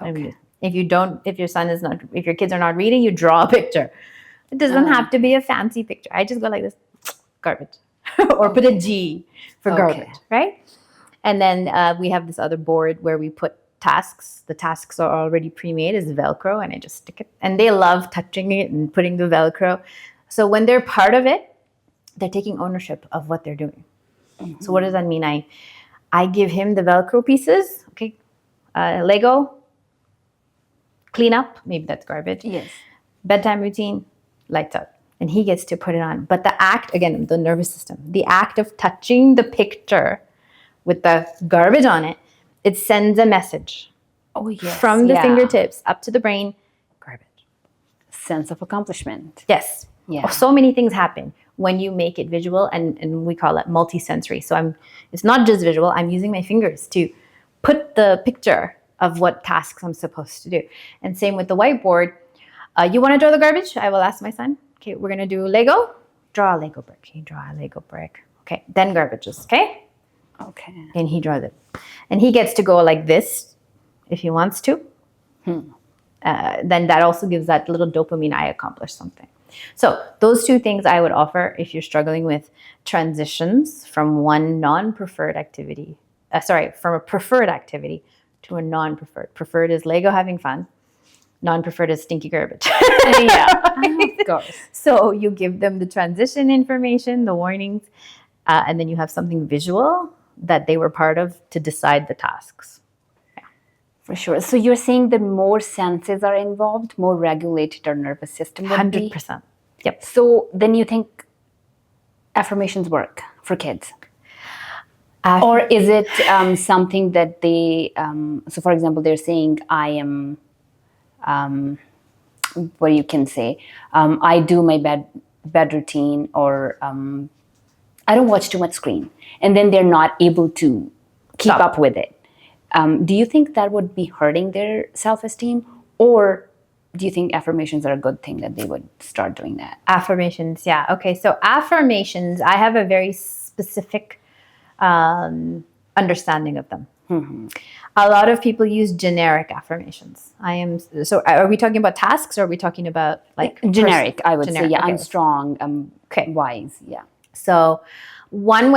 Okay. If your kids are not reading, you draw a picture. It doesn't have to be a fancy picture. I just go like this, garbage, or put a G for garbage, right? And then we have this other board where we put tasks. The tasks are already pre-made as Velcro, and I just stick it. And they love touching it and putting the Velcro. So when they're part of it, they're taking ownership of what they're doing. So what does that mean? I give him the Velcro pieces. Okay, Lego, clean up. Maybe that's garbage. Yes. Bedtime routine, lights out. And he gets to put it on. But the act, again, the nervous system, the act of touching the picture with the garbage on it, it sends a message from the fingertips up to the brain, garbage. Sense of accomplishment. Yes. Yeah. So many things happen when you make it visual, and we call it multisensory. So it's not just visual. I'm using my fingers to put the picture of what tasks I'm supposed to do. And same with the whiteboard. You want to draw the garbage? I will ask my son. Okay, we're going to do Lego. Draw a Lego brick. He draw a Lego brick. Okay, then garbages. Okay? Okay. And he draws it. And he gets to go like this if he wants to. Then that also gives that little dopamine, I accomplished something. So those two things I would offer if you're struggling with transitions from one non-preferred activity, from a preferred activity to a non-preferred. Preferred is Lego having fun. Non-preferred is stinky garbage. Of course. So you give them the transition information, the warnings, and then you have something visual that they were part of to decide the tasks. For sure. So you're saying that more senses are involved, more regulated our nervous system would be? 100%. Yep. So then you think affirmations work for kids? Or is it something that they, so for example, they're saying, I am what you can say, I do my bed routine, or I don't watch too much screen, and then they're not able to keep Stop. up with it. Do you think that would be hurting their self-esteem, or do you think affirmations are a good thing that they would start doing that? Affirmations, yeah. Okay, so affirmations, I have a very specific understanding of them. A lot of people use generic affirmations. So are we talking about tasks, or are we talking about like Generic, I would say. generic, Yeah, okay. I'm strong, I'm Okay. wise. Yeah. So one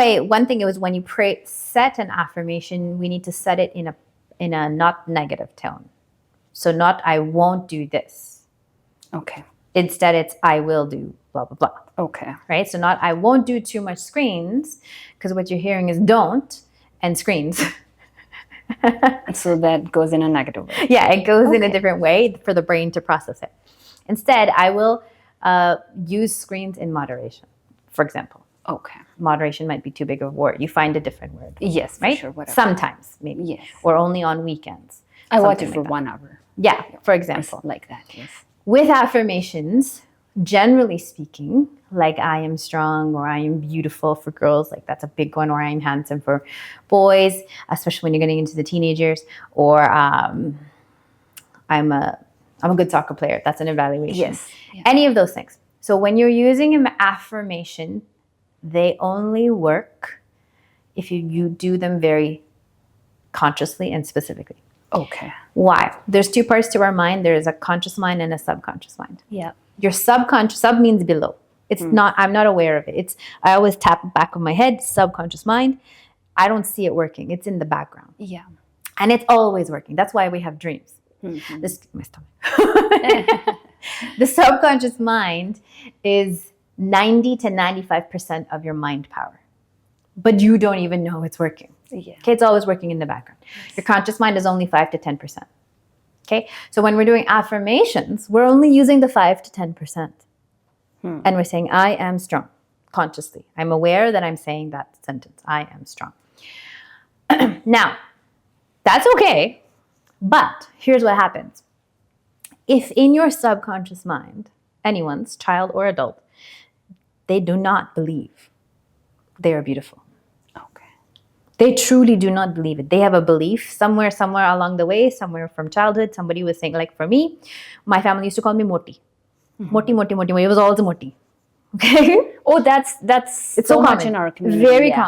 thing is when you set an affirmation, we need to set it in a not negative tone. So not I won't do this. Okay. Instead, it's I will do blah, blah, blah. Okay. Right? So not I won't do too much screens, because what you're hearing is don't and screens. So that goes in a negative way. Yeah, it goes in a Okay. different way for the brain to process it. Instead, I will use screens in moderation, for example. Okay. Moderation might be too big of a word. You find a different word. Yes, for Right? sure. Whatever. Sometimes, maybe. Yes. Or only on weekends. I watch it something for like that. 1 hour. Yeah, for example. Like that, yes. With affirmations, generally speaking, like I am strong or I am beautiful for girls, like that's a big one, or I am handsome for boys, especially when you're getting into the teenagers, or I'm a good soccer player. That's an evaluation. Yes. Yeah. Any of those things. So when you're using an affirmation, they only work if you do them very consciously and specifically. Okay. Why? There's two parts to our mind. There is a conscious mind and a subconscious mind. Yeah. Your subconscious, sub means below. It's not, I'm not aware of it. I always tap the back of my head, subconscious mind. I don't see it working. It's in the background. Yeah. And it's always working. That's why we have dreams. This, my stomach. The subconscious mind is 90 to 95% of your mind power. But you don't even know it's working. Yeah. Okay, it's always working in the background. Your conscious mind is only 5 to 10%. Okay, so when we're doing affirmations, we're only using the 5 to 10%. And we're saying, I am strong, consciously. I'm aware that I'm saying that sentence, I am strong. Now, that's okay, but here's what happens. If in your subconscious mind, anyone's, child or adult, they do not believe they are beautiful. Okay. They truly do not believe it. They have a belief somewhere along the way, somewhere from childhood. Somebody was saying, like for me, my family used to call me Moti. Moti, Moti, Moti. It was always Moti. Okay? Oh, that's It's so much common. in our community. Very yeah.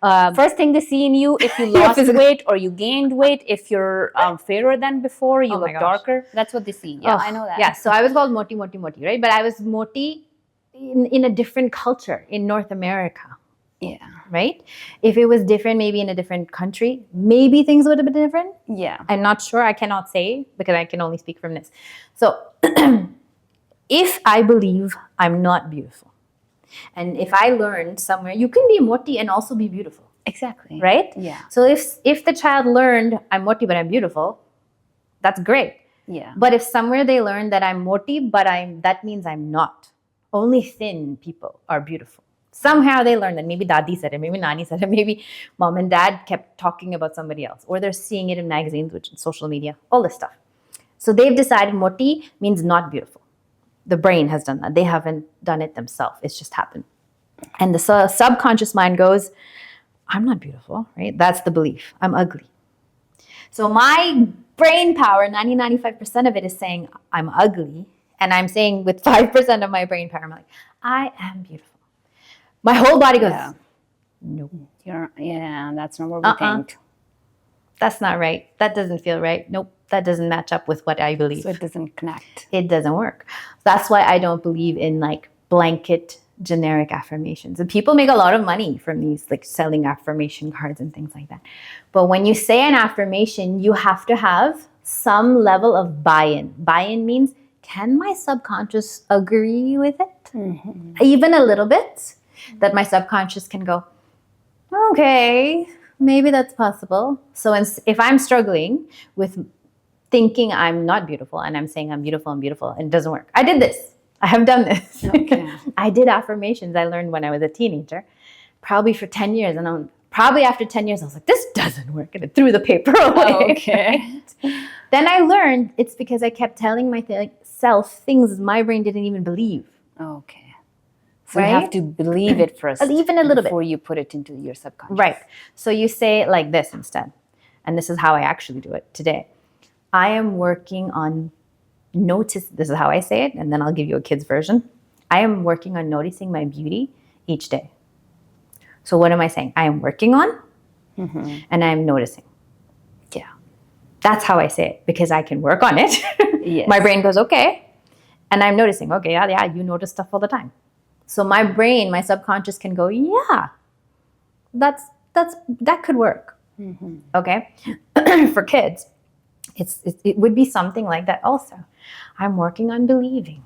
common. First thing they see in you, if you lost weight or you gained weight, if you're fairer than before, you Oh my look gosh. darker. That's what they see. Yeah, Oh, I know that. Yeah, so I was called Moti, Moti, Moti, right? But I was Moti in a different culture in North America, Yeah. right? If it was different, maybe in a different country, maybe things would have been different. Yeah. I'm not sure. I cannot say because I can only speak from this. So if I believe I'm not beautiful, and if I learned somewhere, you can be Moti and also be beautiful. Exactly. Right? Yeah. So if the child learned I'm Moti but I'm beautiful, that's great. Yeah. But if somewhere they learn that I'm Moti but that means I'm not. Only thin people are beautiful. Somehow they learned that. Maybe Dadi said it, maybe Nani said it, maybe mom and dad kept talking about somebody else, or they're seeing it in magazines, which is social media, all this stuff. So they've decided Moti means not beautiful. The brain has done that. They haven't done it themselves. It's just happened. And the subconscious mind goes, I'm not beautiful, right? That's the belief. I'm ugly. So my brain power, 95% of it is saying I'm ugly. And I'm saying with 5% of my brain power, I'm like, I am beautiful. My whole body goes, Yeah. no. That's not what we think. That's not right. That doesn't feel right. Nope. That doesn't match up with what I believe. So it doesn't connect. It doesn't work. That's why I don't believe in like blanket generic affirmations. And people make a lot of money from these, like selling affirmation cards and things like that. But when you say an affirmation, you have to have some level of buy-in. Buy-in means, can my subconscious agree with it? Even a little bit, that my subconscious can go, okay, maybe that's possible. So if I'm struggling with thinking I'm not beautiful and I'm saying I'm beautiful, and it doesn't work. I did this. I have done this. Okay. I did affirmations I learned when I was a teenager, probably for 10 years. And Probably after 10 years, I was like, this doesn't work. And I threw the paper away. Okay. Then I learned it's because I kept telling myself things my brain didn't even believe. Okay. So you have to believe it first. Even a little bit. Before you put it into your subconscious. Right. So you say it like this instead. And this is how I actually do it today. I am working on this is how I say it, and then I'll give you a kid's version. I am working on noticing my beauty each day. So what am I saying? I am working on and I am noticing. Yeah. That's how I say it, because I can work on it. Yes. My brain goes, okay. And I'm noticing, okay, yeah, you notice stuff all the time. So my brain, my subconscious can go, yeah, that could work. Okay. For kids, it would be something like that also. I'm working on believing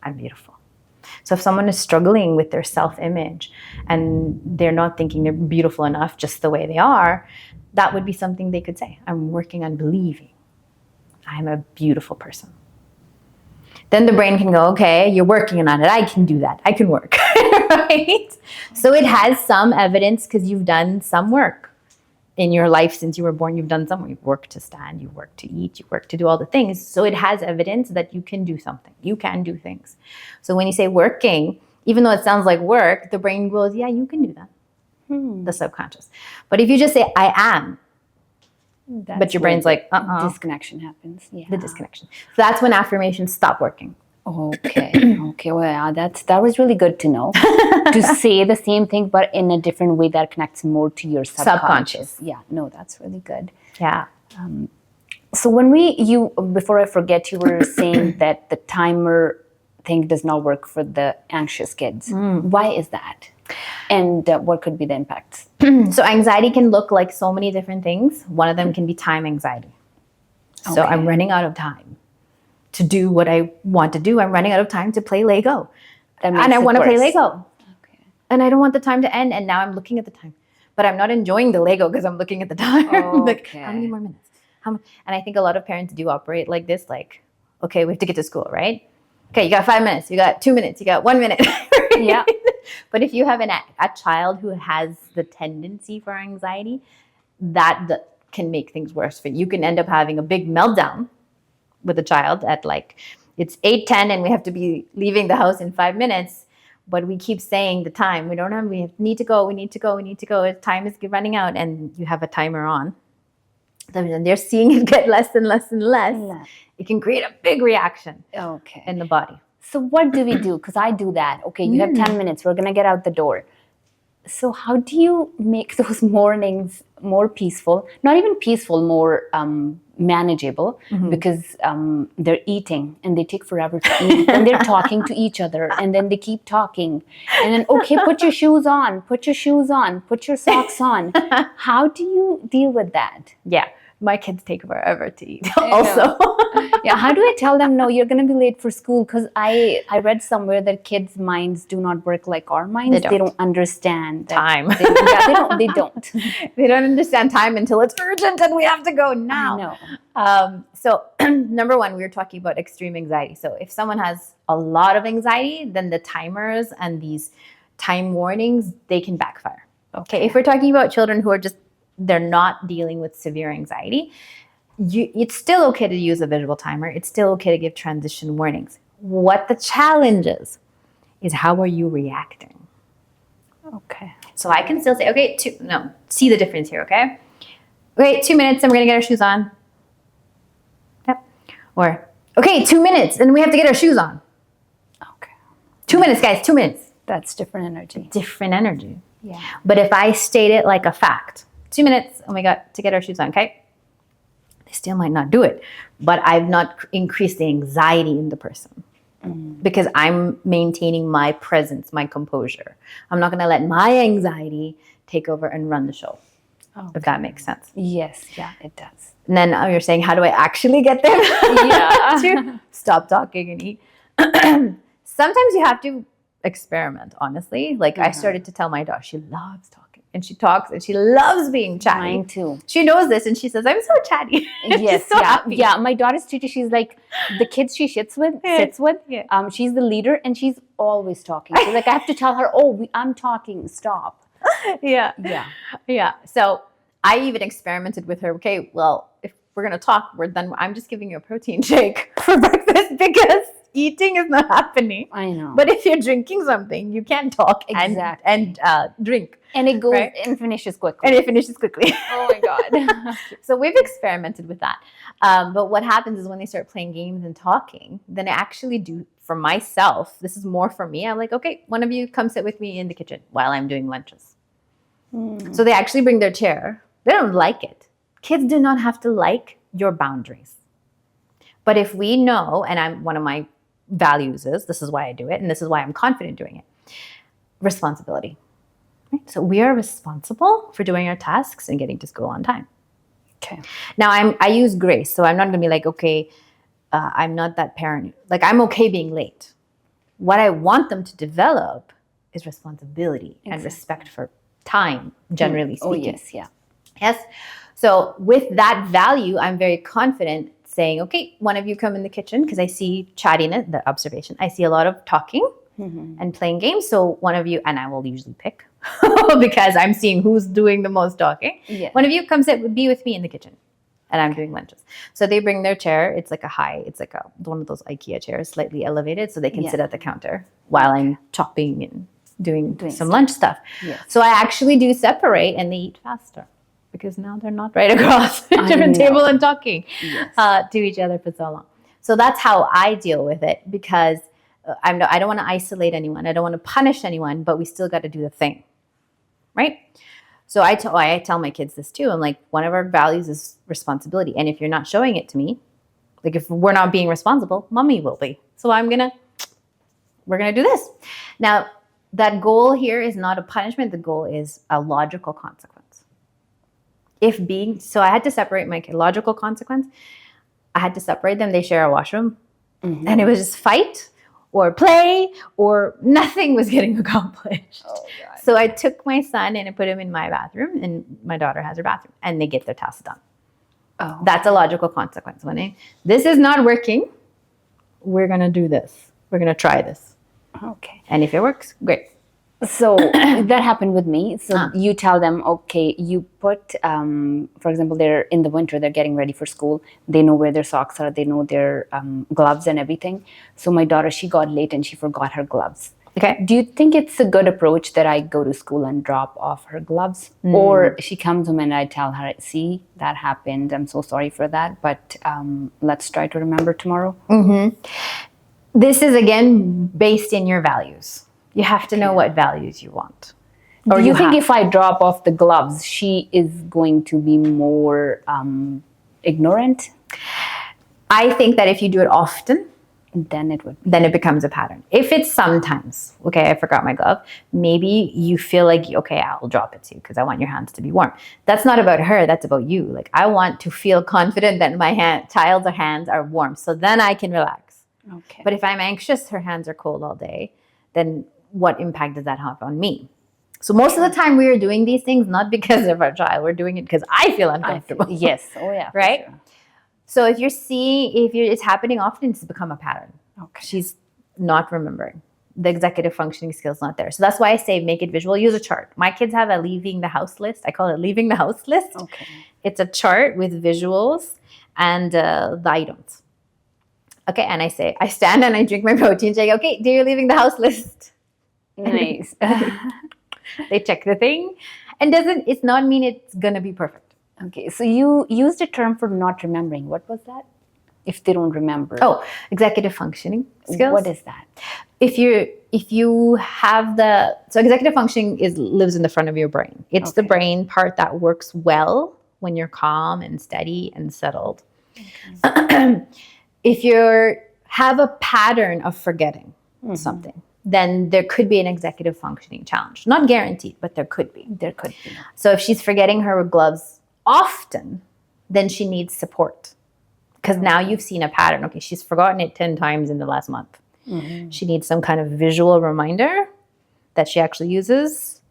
I'm beautiful. So if someone is struggling with their self-image and they're not thinking they're beautiful enough just the way they are, that would be something they could say. I'm working on believing I'm a beautiful person. Then the brain can go, okay, you're working on it. I can do that. I can work. Right? So it has some evidence because you've done some work in your life since you were born. You've done some. You've worked to stand. You work to eat. You work to do all the things. So it has evidence that you can do something. You can do things. So when you say working, even though it sounds like work, the brain goes, yeah, you can do that. The subconscious. But if you just say, I am, but your brain's like, disconnection happens. Yeah. The disconnection. So that's when affirmations stop working. Okay. Okay. Well, yeah, that was really good to know. To say the same thing, but in a different way that connects more to your subconscious. Yeah. No, that's really good. Yeah. So before I forget, you were saying that the timer thing does not work for the anxious kids. Why is that? And what could be the impacts? So anxiety can look like so many different things. One of them can be time anxiety. So I'm running out of time to do what I want to do. I'm running out of time to play Lego. And I want to play Lego. Okay. And I don't want the time to end. And now I'm looking at the time. But I'm not enjoying the Lego because I'm looking at the time. Like, how many more minutes? And I think a lot of parents do operate like this. Like, okay, we have to get to school, right? Okay, you got 5 minutes. You got 2 minutes. You got 1 minute. Yeah. But if you have a child who has the tendency for anxiety, that can make things worse for you. You can end up having a big meltdown with a child at it's 8:10 and we have to be leaving the house in 5 minutes, but we keep saying the time. We need to go. Time is running out, and you have a timer on. And they're seeing it get less and less and less. Yeah. It can create a big reaction in the body. So what do we do? Because I do that. Okay, you have 10 minutes. We're going to get out the door. So how do you make those mornings more peaceful? Not even peaceful, more manageable, because they're eating and they take forever to eat. And they're talking to each other, and then they keep talking. And then, okay, put your shoes on, put your socks on. How do you deal with that? Yeah. My kids take forever to eat also. Yeah, how do I tell them, no, you're going to be late for school? Because I read somewhere that kids' minds do not work like our minds. They don't understand time. They don't. They don't understand time until it's urgent and we have to go now. I know. So number one, we were talking about extreme anxiety. So if someone has a lot of anxiety, then the timers and these time warnings, they can backfire. Okay. If we're talking about children who are they're not dealing with severe anxiety, it's still okay to use a visual timer. It's still okay to give transition warnings. What the challenge is how are you reacting? Okay. So I can still say, okay, see the difference here, okay? Okay, 2 minutes and we're going to get our shoes on. Yep. Or, okay, 2 minutes and we have to get our shoes on. Okay. 2 minutes, guys, 2 minutes. That's different energy. Different energy. Yeah. But if I state it like a fact, 2 minutes and we got to get our shoes on, okay? They still might not do it, but I've not increased the anxiety in the person because I'm maintaining my presence, my composure. I'm not going to let my anxiety take over and run the show, if that makes sense. Yes, yeah, it does. And then you're saying, how do I actually get there? Yeah. To stop talking and eat. Sometimes you have to experiment, honestly. Like I started to tell my daughter, she loves talking. And she talks and she loves being chatty. Mine too. She knows this and she says, I'm so chatty. Yes, so happy. Yeah. My daughter's teacher, she's like, the kids she sits with, she's the leader and she's always talking. So like I have to tell her, I'm talking, stop. Yeah. Yeah. Yeah. So I even experimented with her. Okay, well, if we're gonna talk, I'm just giving you a protein shake for breakfast because eating is not happening. I know. But if you're drinking something, you can talk Exactly. and drink. And it goes Right? and finishes quickly. And it finishes quickly. Oh my God. So we've experimented with that. But what happens is when they start playing games and talking, then I actually do for myself. This is more for me. I'm like, okay, one of you come sit with me in the kitchen while I'm doing lunches. So they actually bring their chair. They don't like it. Kids do not have to like your boundaries. But if we know, and one of my values is, this is why I do it, and this is why I'm confident doing it, responsibility. Right? So we are responsible for doing our tasks and getting to school on time. Okay. Now I use grace, so I'm not going to be like, okay, I'm not that parent. Like I'm okay being late. What I want them to develop is responsibility and respect for time, generally speaking. Oh yes, yeah. Yes. So with that value, I'm very confident saying, okay, one of you come in the kitchen because I see chattiness, the observation. I see a lot of talking and playing games. So one of you, and I will usually pick because I'm seeing who's doing the most talking. Yeah. One of you comes be with me in the kitchen and I'm doing lunches. So they bring their chair. It's like one of those IKEA chairs, slightly elevated so they can sit at the counter while I'm chopping and doing some lunch stuff. Yes. So I actually do separate and they eat faster because now they're not right across a different table and talking to each other for so long. So that's how I deal with it because I don't want to isolate anyone. I don't want to punish anyone, but we still got to do the thing, right? So I tell my kids this too. I'm like, one of our values is responsibility. And if you're not showing it to me, like if we're not being responsible, mommy will be. So we're going to do this. Now, that goal here is not a punishment. The goal is a logical consequence. So I had to separate my logical consequence. I had to separate them. They share a washroom. And it was just fight or play or nothing was getting accomplished. Oh, God. So I took my son and I put him in my bathroom and my daughter has her bathroom and they get their tasks done. Oh. That's a logical consequence. This is not working, we're going to do this. We're going to try this. Okay. And if it works, great. So that happened with me. So you tell them, okay, you put, for example, they're in the winter, they're getting ready for school. They know where their socks are. They know their gloves and everything. So my daughter, she got late and she forgot her gloves. Okay. Do you think it's a good approach that I go to school and drop off her gloves? Or she comes home and I tell her, see, that happened. I'm so sorry for that. But let's try to remember tomorrow. This is, again, based in your values. You have to know what values you want. Or do you think if I drop off the gloves, she is going to be more ignorant? I think that if you do it often, then it becomes a pattern. If it's sometimes, okay, I forgot my glove, maybe you feel like, okay, I'll drop it to you because I want your hands to be warm. That's not about her, that's about you. Like I want to feel confident that my child's hands are warm so then I can relax. Okay. But if I'm anxious, her hands are cold all day, then what impact does that have on me? So most of the time we are doing these things not because of our child. We're doing it because I feel uncomfortable. Yes. Oh yeah. Right? Sure. So if it's happening often, it's become a pattern. Okay. She's not remembering. The executive functioning skill's not there. So that's why I say make it visual. Use a chart. My kids have a leaving the house list. I call it leaving the house list. Okay. It's a chart with visuals and the items. Okay, and I stand and I drink my protein shake. Okay, do you leaving the house list? Nice. They check the thing. And it's not mean it's gonna be perfect. Okay, so you used a term for not remembering. What was that? If they don't remember. Oh, executive functioning skills. What is that? If you have so executive functioning lives in the front of your brain. It's the brain part that works well when you're calm and steady and settled. Okay. If you have a pattern of forgetting something, then there could be an executive functioning challenge. Not guaranteed, but there could be. There could be. So if she's forgetting her gloves often, then she needs support. Because now you've seen a pattern. Okay, she's forgotten it 10 times in the last month. She needs some kind of visual reminder that she actually uses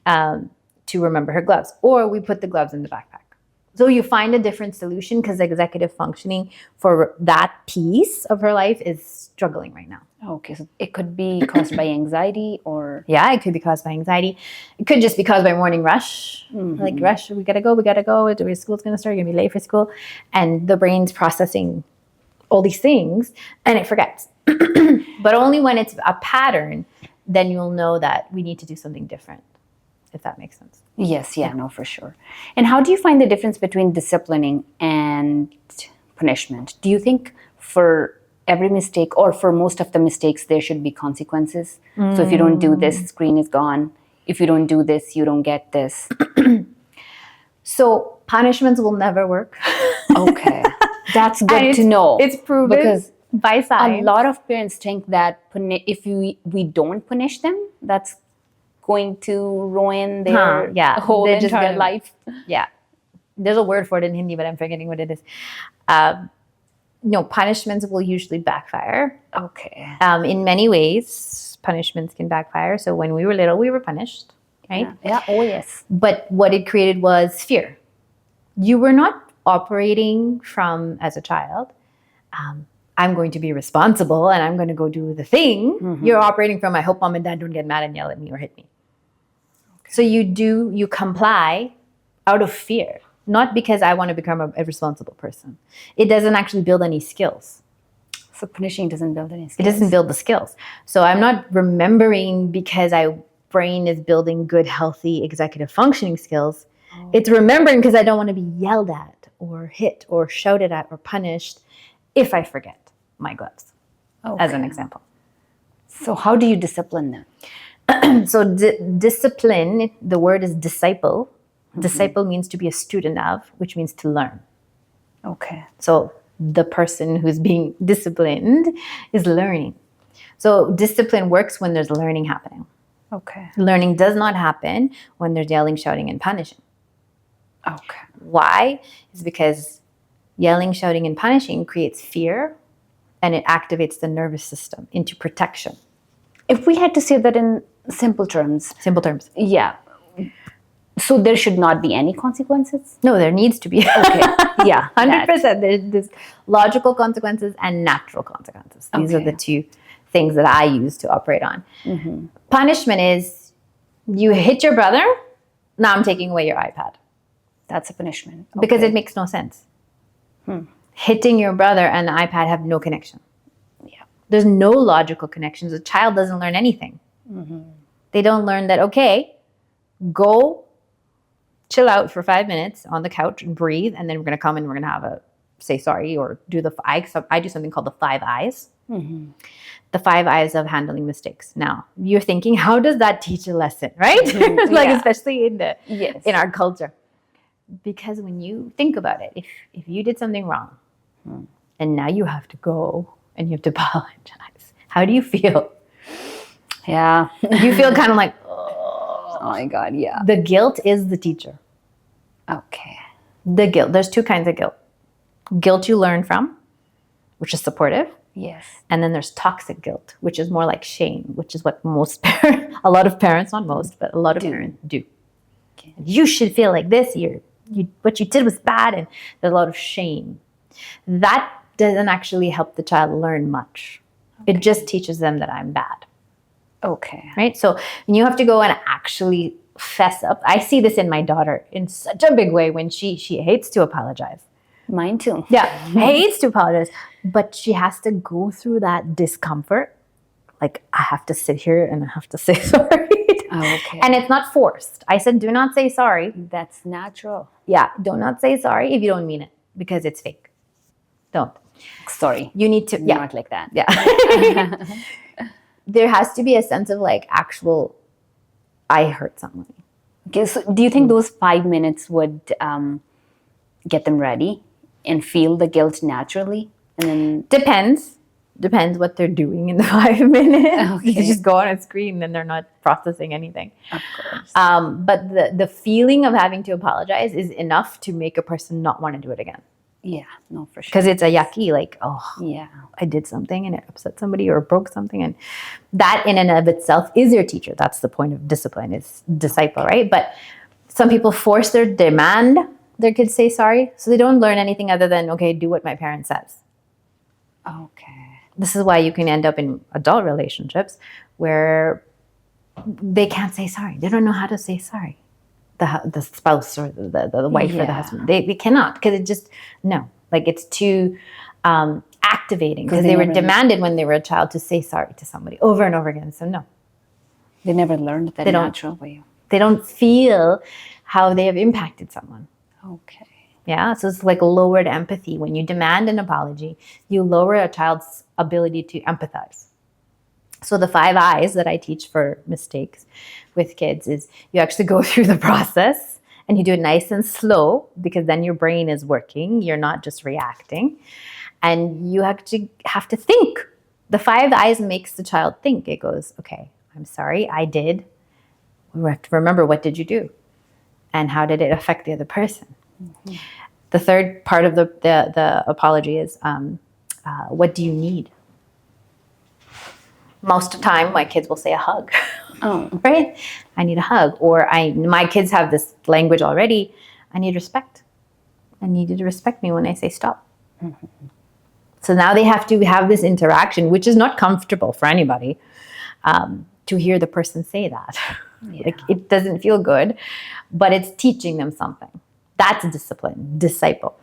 to remember her gloves. Or we put the gloves in the backpack. So you find a different solution because executive functioning for that piece of her life is struggling right now. Okay, so it could be caused by anxiety or... Yeah, it could be caused by anxiety. It could just be caused by morning rush. Like rush, we gotta go. School's gonna start, you're gonna be late for school. And the brain's processing all these things and it forgets. But only when it's a pattern, then you'll know that we need to do something different, if that makes sense. Yes, yeah, no, for sure. And how do you find the difference between disciplining and punishment? Do you think for every mistake or for most of the mistakes, there should be consequences? So if you don't do this, screen is gone. If you don't do this, you don't get this. So punishments will never work. Okay. That's good to know. It's proven because by science. a lot of parents think that if we don't punish them, that's going to ruin their whole entire life. Yeah. There's a word for it in Hindi, but I'm forgetting what it is. No, punishments will usually backfire. Okay. In many ways, punishments can backfire. So when we were little, we were punished, right? Yeah. Oh, yes. But what it created was fear. You were not operating from, as a child, I'm going to be responsible and I'm going to go do the thing. You're operating from, I hope mom and dad don't get mad and yell at me or hit me. Okay. So you comply out of fear, not because I want to become a responsible person. It doesn't actually build any skills. So punishing doesn't build any skills. It doesn't build the skills. So I'm not remembering because my brain is building good, healthy executive functioning skills. Oh. It's remembering because I don't want to be yelled at or hit or shouted at or punished if I forget my gloves, as an example. So how do you discipline them? So discipline, the word is disciple. Disciple means to be a student of, which means to learn. Okay. So the person who's being disciplined is learning. So discipline works when there's learning happening. Okay. Learning does not happen when there's yelling, shouting, and punishing. Okay. Why? It's because yelling, shouting, and punishing creates fear and it activates the nervous system into protection. If we had to say that in simple terms. Simple terms. Yeah. So there should not be any consequences? No, there needs to be. Okay. Yeah. 100%. There's logical consequences and natural consequences. These are the two things that I use to operate on. Punishment is you hit your brother, now I'm taking away your iPad. That's a punishment. Okay. Because it makes no sense. Hitting your brother and the iPad have no connection. Yeah. There's no logical connections. A child doesn't learn anything. They don't learn that, okay, go chill out for 5 minutes on the couch and breathe, and then we're going to come and we're going to say sorry or do I do something called the 5 eyes. The 5 eyes of handling mistakes. Now, you're thinking, how does that teach a lesson, right? Especially in our culture. Because when you think about it, if you did something wrong and now you have to go and you have to apologize, how do you feel? Yeah. You feel kind of like, oh my God, yeah. The guilt is the teacher. Okay. The guilt. There's two kinds of guilt. Guilt you learn from, which is supportive. Yes. And then there's toxic guilt, which is more like shame, which is what most parents, a lot of parents, not most, but a lot of parents do. Okay. You should feel like this. What you did was bad, and there's a lot of shame. That doesn't actually help the child learn much. Okay. It just teaches them that I'm bad. Okay. Right? So you have to go and actually fess up. I see this in my daughter in such a big way when she hates to apologize. Mine too. Yeah, hates to apologize. But she has to go through that discomfort. Like, I have to sit here and I have to say sorry. Okay. And it's not forced. I said, do not say sorry. That's natural. Yeah, do not say sorry if you don't mean it, because it's fake. Don't. Sorry. You need to. Yeah. Not like that. Yeah. There has to be a sense of like actual, I hurt someone. Okay, so do you think those 5 minutes would get them ready and feel the guilt naturally? And then Depends what they're doing in the 5 minutes. Okay. They just go on a screen and they're not processing anything. Of course. But the feeling of having to apologize is enough to make a person not want to do it again. Yeah, no, for sure. Because it's a yucky, like, oh, yeah, I did something and it upset somebody or broke something. And that in and of itself is your teacher. That's the point of discipline, is disciple, right? But some people force their demand their kids say sorry. So they don't learn anything other than, okay, do what my parent says. Okay. This is why you can end up in adult relationships where they can't say sorry. They don't know how to say sorry. The spouse or the wife or the husband. They cannot, because it just, no. Like, it's too activating, because they were demanded when they were a child to say sorry to somebody over and over again. So no. They never learned that natural way. They don't feel how they have impacted someone. Okay. Yeah, so it's like lowered empathy. When you demand an apology, you lower a child's ability to empathize. So the 5 I's that I teach for mistakes with kids is you actually go through the process and you do it nice and slow, because then your brain is working. You're not just reacting. And you actually have to think. The 5 I's makes the child think. It goes, okay, I'm sorry, I did. We have to remember, what did you do? And how did it affect the other person? Mm-hmm. The third part of the apology is, what do you need? Most of the time, my kids will say a hug. Oh, right? I need a hug. Or my kids have this language already. I need respect. I need you to respect me when I say stop. Mm-hmm. So now they have to have this interaction, which is not comfortable for anybody, to hear the person say that. Yeah. Like, it doesn't feel good, but it's teaching them something. That's discipline, disciple.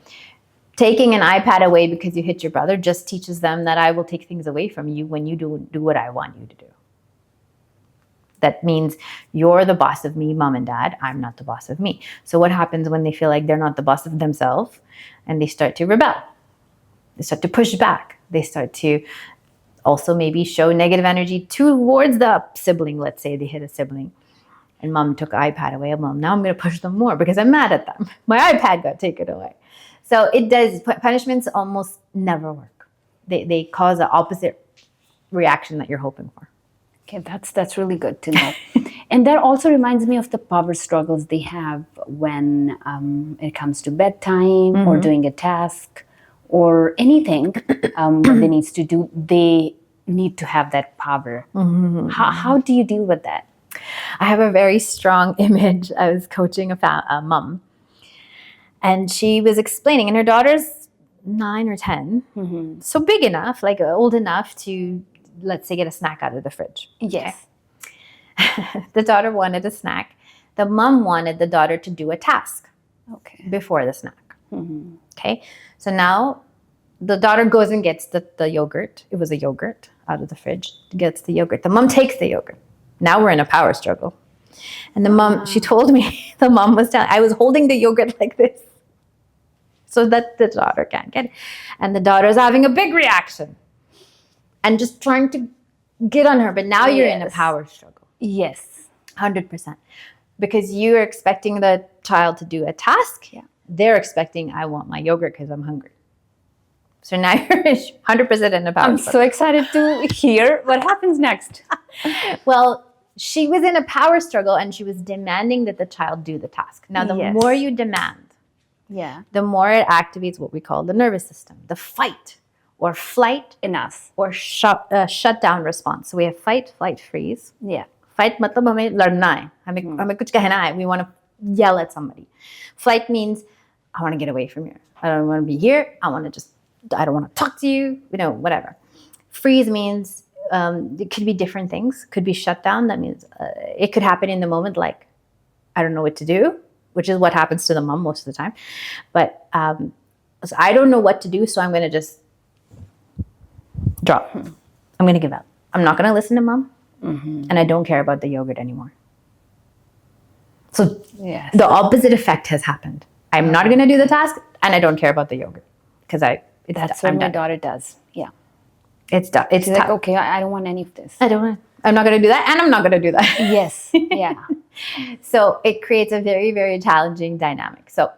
Taking an iPad away because you hit your brother just teaches them that I will take things away from you when you do what I want you to do. That means you're the boss of me, mom and dad. I'm not the boss of me. So what happens when they feel like they're not the boss of themselves, and they start to rebel? They start to push back. They start to also maybe show negative energy towards the sibling. Let's say they hit a sibling and mom took iPad away. Well, now I'm going to push them more because I'm mad at them. My iPad got taken away. So it does. Punishments almost never work. They cause the opposite reaction that you're hoping for. Okay, that's really good to know. And that also reminds me of the power struggles they have when it comes to bedtime, mm-hmm. or doing a task or anything that they need to do. They need to have that power. Mm-hmm. How do you deal with that? I have a very strong image. I was coaching a mom, and she was explaining, and her daughter's 9 or 10, mm-hmm. so big enough, like old enough to, let's say, get a snack out of the fridge. Yes. Okay? The daughter wanted a snack. The mom wanted the daughter to do a task, okay, before the snack. Mm-hmm. Okay, so now the daughter goes and gets the yogurt. It was a yogurt out of the fridge. Gets the yogurt. The mom takes the yogurt. Now we're in a power struggle. And the mom, she told me, the mom was telling, I was holding the yogurt like this so that the daughter can't get it. And the daughter's having a big reaction and just trying to get on her. But now you're in a power struggle. Yes. 100%. Because you're expecting the child to do a task. Yeah. They're expecting, I want my yogurt because I'm hungry. So now you're 100% in a power struggle. I'm so excited to hear what happens next. Well, she was in a power struggle and she was demanding that the child do the task. Now, the more you demand, the more it activates what we call the nervous system, the fight or flight in us, or shutdown response. So we have fight, flight, freeze. Yeah. Fight matlab hame ladna hai. Hame kuch kehna hai. We want to yell at somebody. Flight means, I want to get away from here. I don't want to be here. I don't want to talk to you, whatever. Freeze means, it could be different things. Could be shut down. That means it could happen in the moment, like, I don't know what to do, which is what happens to the mom most of the time. But so I don't know what to do, so I'm going to just drop. I'm going to give up. I'm not going to listen to mom, mm-hmm. and I don't care about the yogurt anymore. So the opposite effect has happened. I'm not going to do the task, and I don't care about the yogurt because that's what my daughter does. Yeah. It's done. It's like, okay, I don't want any of this. I'm not going to do that, and I'm not going to do that. Yes. Yeah. So it creates a very, very challenging dynamic. So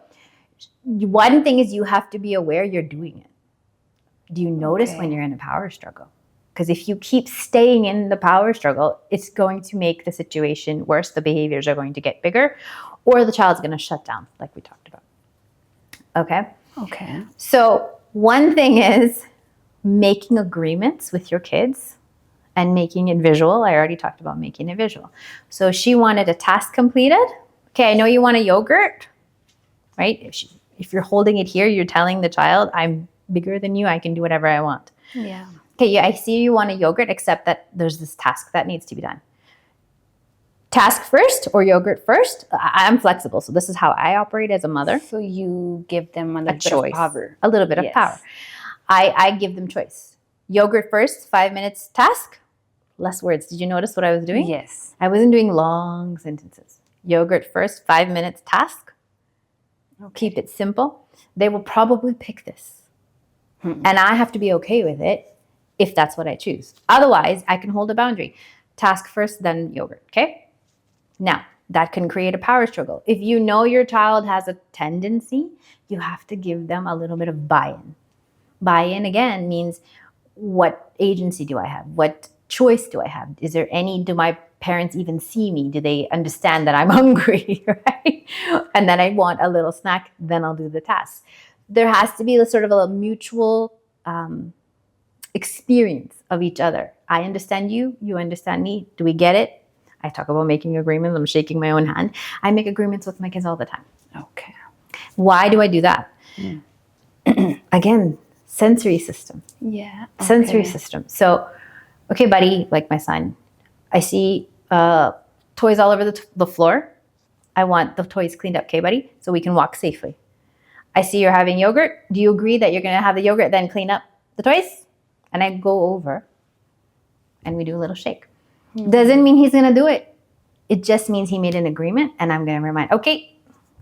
one thing is you have to be aware you're doing it. Do you notice when you're in a power struggle? Because if you keep staying in the power struggle, it's going to make the situation worse. The behaviors are going to get bigger, or the child's going to shut down, like we talked about. Okay? Okay. So one thing is making agreements with your kids and making it visual. I already talked about making it visual. So she wanted a task completed. Okay, I know you want a yogurt, right? If you're holding it here, you're telling the child, I'm bigger than you. I can do whatever I want. Yeah. Okay, yeah, I see you want a yogurt, except that there's this task that needs to be done. Task first or yogurt first? I'm flexible. So this is how I operate as a mother. So you give them a A little bit choice. of power. A little bit of Yes. power. I give them choice. Yogurt first, 5 minutes task, less words. Did you notice what I was doing? Yes. I wasn't doing long sentences. Yogurt first, 5 minutes task. Keep it simple. They will probably pick this. And I have to be okay with it if that's what I choose. Otherwise, I can hold a boundary. Task first, then yogurt, okay? Now, that can create a power struggle. If you know your child has a tendency, you have to give them a little bit of buy-in. Buy-in, again, means what agency do I have? What choice do I have? Is there any, do my parents even see me? Do they understand that I'm hungry, right? And then I want a little snack, then I'll do the task. There has to be a sort of a mutual experience of each other. I understand you, you understand me. Do we get it? I talk about making agreements. I'm shaking my own hand. I make agreements with my kids all the time. Okay. Why do I do that? Again, sensory system. Yeah. Sensory system. So, okay, buddy, like my son, I see toys all over the floor. I want the toys cleaned up, okay, buddy? So we can walk safely. I see you're having yogurt. Do you agree that you're going to have the yogurt, then clean up the toys? And I go over and we do a little shake. Doesn't mean he's going to do it. It just means he made an agreement, and I'm going to remind, okay,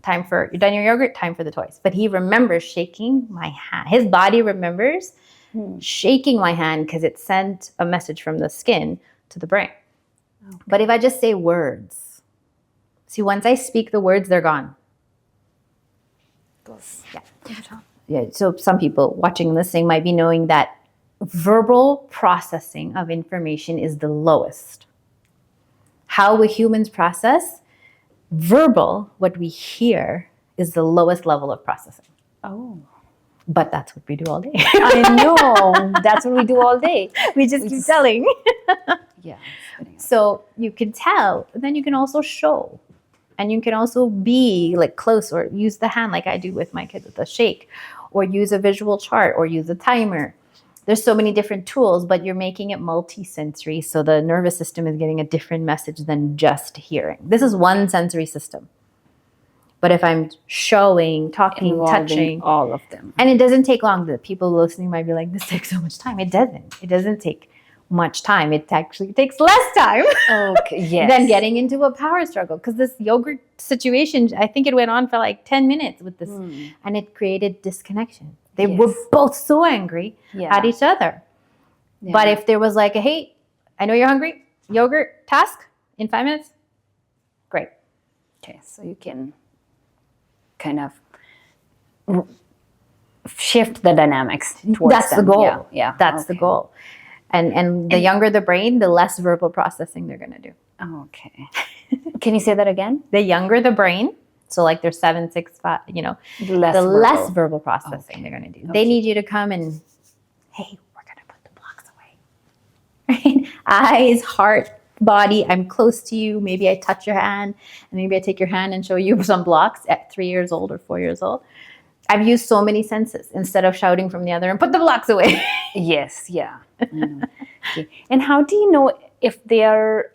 you're done your yogurt, time for the toys. But he remembers shaking my hand. His body remembers shaking my hand because it sent a message from the skin to the brain. Okay. But if I just say words, see, once I speak the words, they're gone. Yeah. So some people watching and listening might be knowing that verbal processing of information is the lowest. How we humans process verbal, what we hear, is the lowest level of processing. Oh. But that's what we do all day. I know. That's what we do all day. We just keep telling. Yeah. So you can tell, then you can also show. And you can also be like close, or use the hand like I do with my kids with a shake, or use a visual chart, or use a timer. There's so many different tools, but you're making it multi-sensory, so the nervous system is getting a different message than just hearing. This is one sensory system. But if I'm showing, talking, touching, all of them. And it doesn't take long. The people listening might be like, this takes so much time. It doesn't. It doesn't take much time. It actually takes less time than getting into a power struggle. Because this yogurt situation, I think it went on for like 10 minutes with this, and it created disconnection. They were both so angry at each other. Yeah. But if there was like, hey, I know you're hungry, yogurt task in 5 minutes, great. Okay, so you can kind of shift the dynamics towards That's them. the goal. Yeah. That's the goal. And the younger the brain, the less verbal processing they're going to do. Okay. Can you say that again? The younger the brain, so like they're 7, 6, 5, the less verbal processing they're going to do. Okay. They need you to come and, hey, we're going to put the blocks away. Right? Eyes, heart, body, I'm close to you. Maybe I touch your hand, and maybe I take your hand and show you some blocks at 3 years old or 4 years old. I've used so many senses instead of shouting from the other and put the blocks away. Yes, yeah. Okay. And how do you know if they are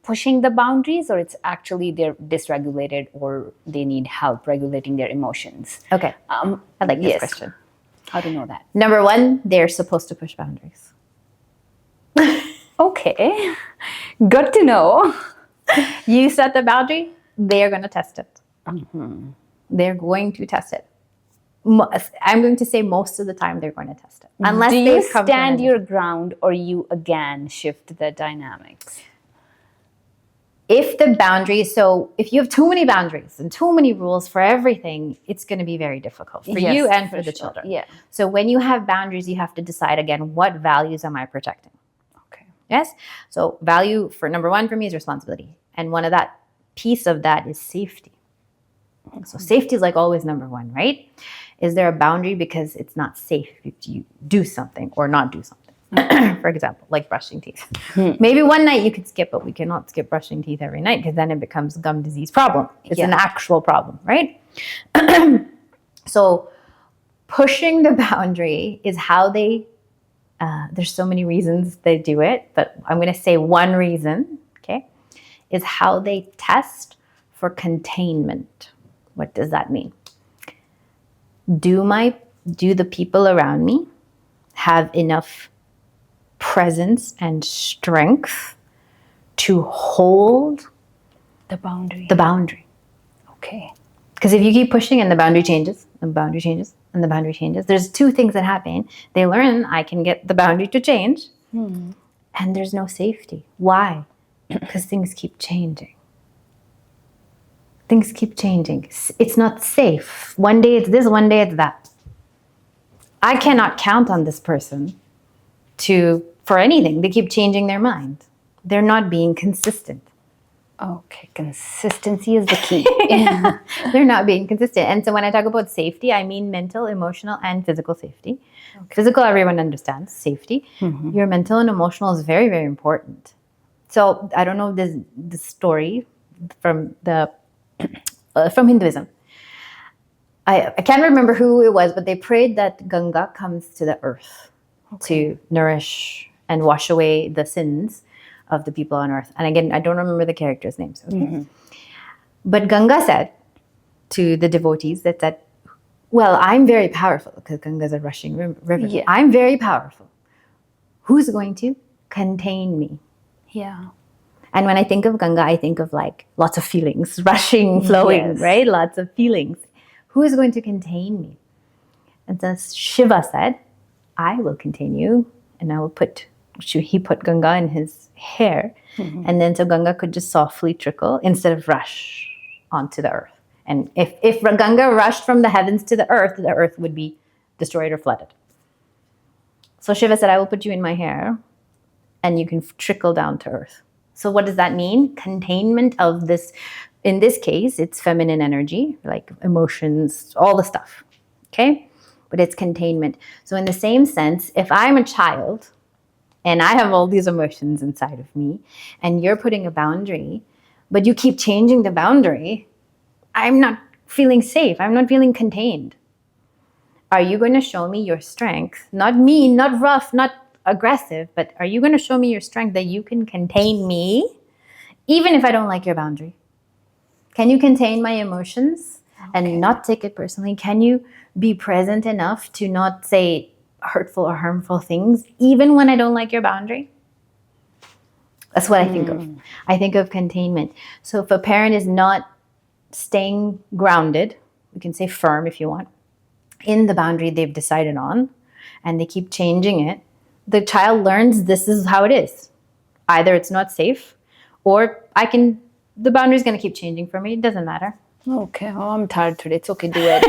pushing the boundaries, or it's actually they're dysregulated, or they need help regulating their emotions? Okay. I like this question. How do you know that? Number one, they're supposed to push boundaries. Okay. Good to know. You set the boundary, they're going to test it. They're going to test it. I'm going to say most of the time they're going to test it. Unless do you stand your ground, or you again shift the dynamics? If the boundaries, so if you have too many boundaries and too many rules for everything, it's going to be very difficult for you and for the children. Yeah. So when you have boundaries, you have to decide again, what values am I protecting? Okay. Yes. So value for number one for me is responsibility. And one of that piece of that is safety. So safety is like always number one, right? Is there a boundary because it's not safe if you do something or not do something? For example, like brushing teeth. Maybe one night you could skip, but we cannot skip brushing teeth every night, because then it becomes a gum disease problem. It's an actual problem, right? So pushing the boundary is how they, there's so many reasons they do it, but I'm going to say one reason, okay, is how they test for containment. What does that mean? Do the people around me have enough presence and strength to hold The boundary. the boundary? Okay. Because if you keep pushing and the boundary changes, and the boundary changes, and the boundary changes, there's two things that happen. They learn I can get the boundary to change, and there's no safety. Why? Because things keep changing. Things keep changing. It's not safe. One day it's this, one day it's that. I cannot count on this person for anything. They keep changing their mind. They're not being consistent. Okay, consistency is the key. They're not being consistent. And so when I talk about safety, I mean mental, emotional, and physical safety. Okay. Physical, everyone understands safety. Your mental and emotional is very, very important. So I don't know the story from from Hinduism. I can't remember who it was, but they prayed that Ganga comes to the earth to nourish and wash away the sins of the people on earth. And again, I don't remember the characters' names. Okay? But Ganga said to the devotees that, well, I'm very powerful, because Ganga is a rushing river. Yeah. I'm very powerful. Who's going to contain me? Yeah. And when I think of Ganga, I think of like lots of feelings rushing, flowing, Yes. right? Lots of feelings. Who is going to contain me? And so Shiva said, I will contain you, and I will he put Ganga in his hair, and then so Ganga could just softly trickle instead of rush onto the earth. And if Ganga rushed from the heavens to the earth would be destroyed or flooded. So Shiva said, I will put you in my hair, and you can trickle down to earth. So what does that mean? Containment of this. In this case, it's feminine energy, like emotions, all the stuff. Okay? But it's containment. So in the same sense, if I'm a child and I have all these emotions inside of me, and you're putting a boundary, but you keep changing the boundary, I'm not feeling safe. I'm not feeling contained. Are you going to show me your strength? Not mean, not rough, not aggressive, but are you going to show me your strength that you can contain me, even if I don't like your boundary? Can you contain my emotions and not take it personally? Can you be present enough to not say hurtful or harmful things, even when I don't like your boundary? That's what I think of. I think of containment. So if a parent is not staying grounded, we can say firm if you want, in the boundary they've decided on, and they keep changing it, the child learns this is how it is. Either it's not safe, or the boundary is going to keep changing for me. It doesn't matter. Okay. Oh, I'm tired today. It's okay. Do it.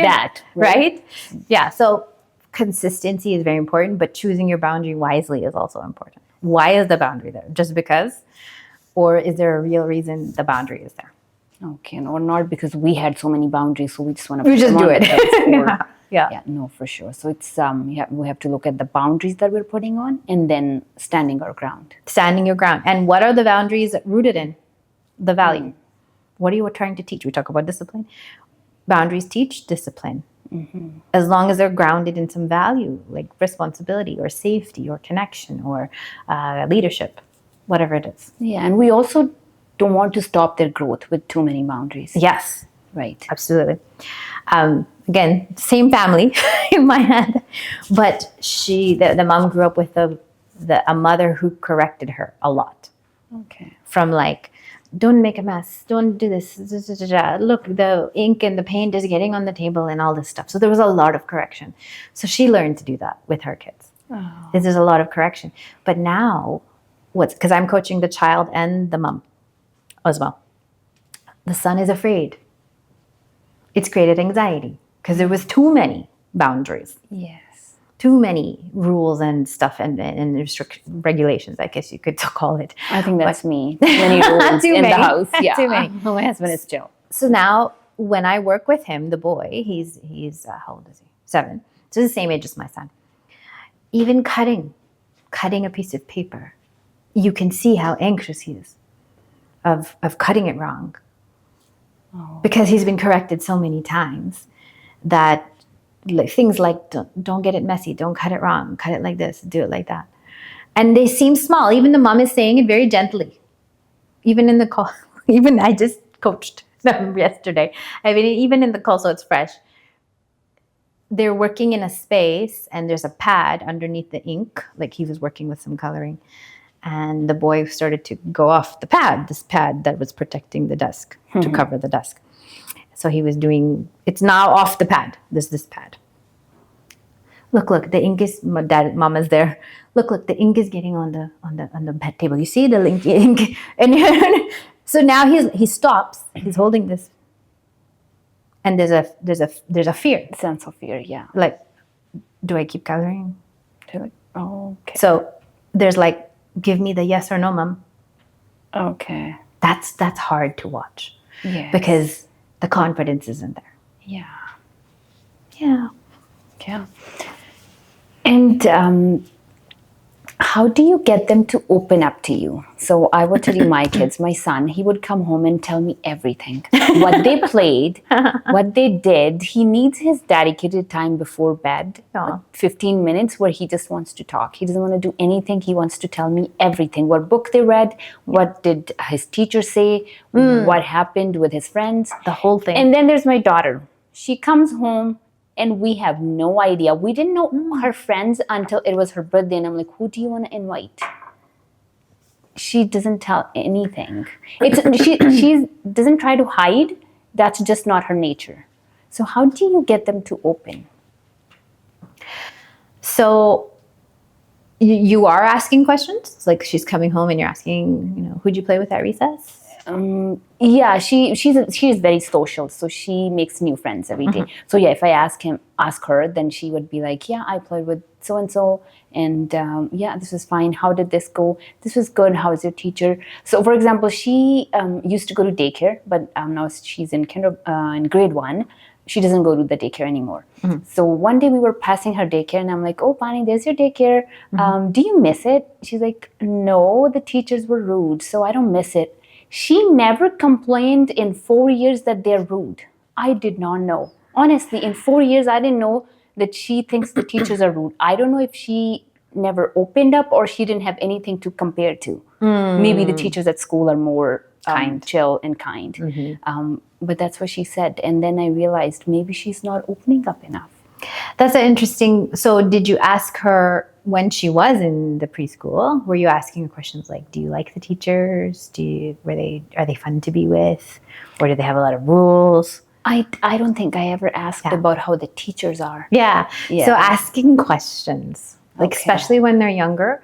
That. Right? Yeah. So consistency is very important, but choosing your boundary wisely is also important. Why is the boundary there? Just because? Or is there a real reason the boundary is there? Okay. Or not because we had so many boundaries, so we just want to do it. Yeah, no, for sure. So it's we have to look at the boundaries that we're putting on, and then standing our ground. Standing your ground. And what are the boundaries rooted in? The value. What are you trying to teach? We talk about discipline. Boundaries teach discipline. As long as they're grounded in some value, like responsibility or safety or connection or leadership, whatever it is. Yeah, and we also don't want to stop their growth with too many boundaries. Yes. Right. Absolutely. Again, same family in my head, but the mom grew up with a mother who corrected her a lot. Okay. From like, don't make a mess, don't do this, look, the ink and the paint is getting on the table and all this stuff. So there was a lot of correction. So she learned to do that with her kids. Oh. There's a lot of correction. But now, because I'm coaching the child and the mom as well. The son is afraid. It's created anxiety because there was too many boundaries. Yes. Too many rules and stuff and regulations, I guess you could call it. I think that's me. Too many rules in the house. Yeah. Too many. My husband is chill. So now when I work with him, the boy, he's how old is he? 7. So he's the same age as my son. Even cutting a piece of paper, you can see how anxious he is of cutting it wrong. because he's been corrected so many times that like, things like don't get it messy, don't cut it wrong, cut it like this, do it like that. And they seem small. Even the mom is saying it very gently. Even in the call, even I just coached them yesterday. I mean, even in the call, so it's fresh. They're working in a space and there's a pad underneath the ink, like he was working with some coloring. And the boy started to go off the pad, this pad that was protecting the desk, to cover the desk. So he was doing, it's now off the pad. There's this pad. Look, the ink is, mama's there. Look, the ink is getting on the bed table. You see the ink? And so now he stops. He's holding this. And there's a fear. Sense of fear, yeah. Like, do I keep coloring? They're like, oh, okay. So there's like, give me the yes or no, mom. Okay. That's hard to watch. Yeah. Because the confidence isn't there. Yeah. Yeah. Yeah. And how do you get them to open up to you? So I would tell you my kids, my son, he would come home and tell me everything. What they played, what they did. He needs his dedicated time before bed, 15 minutes where he just wants to talk. He doesn't want to do anything. He wants to tell me everything. What book they read, what did his teacher say, what happened with his friends. The whole thing. And then there's my daughter. She comes home and we have no idea. We didn't know her friends until it was her birthday. And I'm like, who do you want to invite? She doesn't tell anything. She doesn't try to hide. That's just not her nature. So how do you get them to open? So you are asking questions? It's like she's coming home and you're asking, who'd you play with at recess? Yeah, she's very social, so she makes new friends every day. So yeah, if I ask her, then she would be like, yeah, I played with so and so, and yeah, this was fine. How did this go? This was good. How is your teacher? So for example, she used to go to daycare, but now she's in grade 1. She doesn't go to the daycare anymore. So one day we were passing her daycare, and I'm like, oh, Pani, there's your daycare. Do you miss it? She's like, no, the teachers were rude, so I don't miss it. She never complained in 4 years that they're rude. I did not know. Honestly, in 4 years, I didn't know that she thinks the teachers are rude. I don't know if she never opened up or she didn't have anything to compare to. Maybe the teachers at school are more chill and kind. But that's what she said. And then I realized maybe she's not opening up enough. That's interesting. So did you ask her when she was in the preschool? Were you asking her questions like, do you like the teachers? Are they fun to be with? Or do they have a lot of rules? I don't think I ever asked about how the teachers are. Yeah. So asking questions, like especially when they're younger,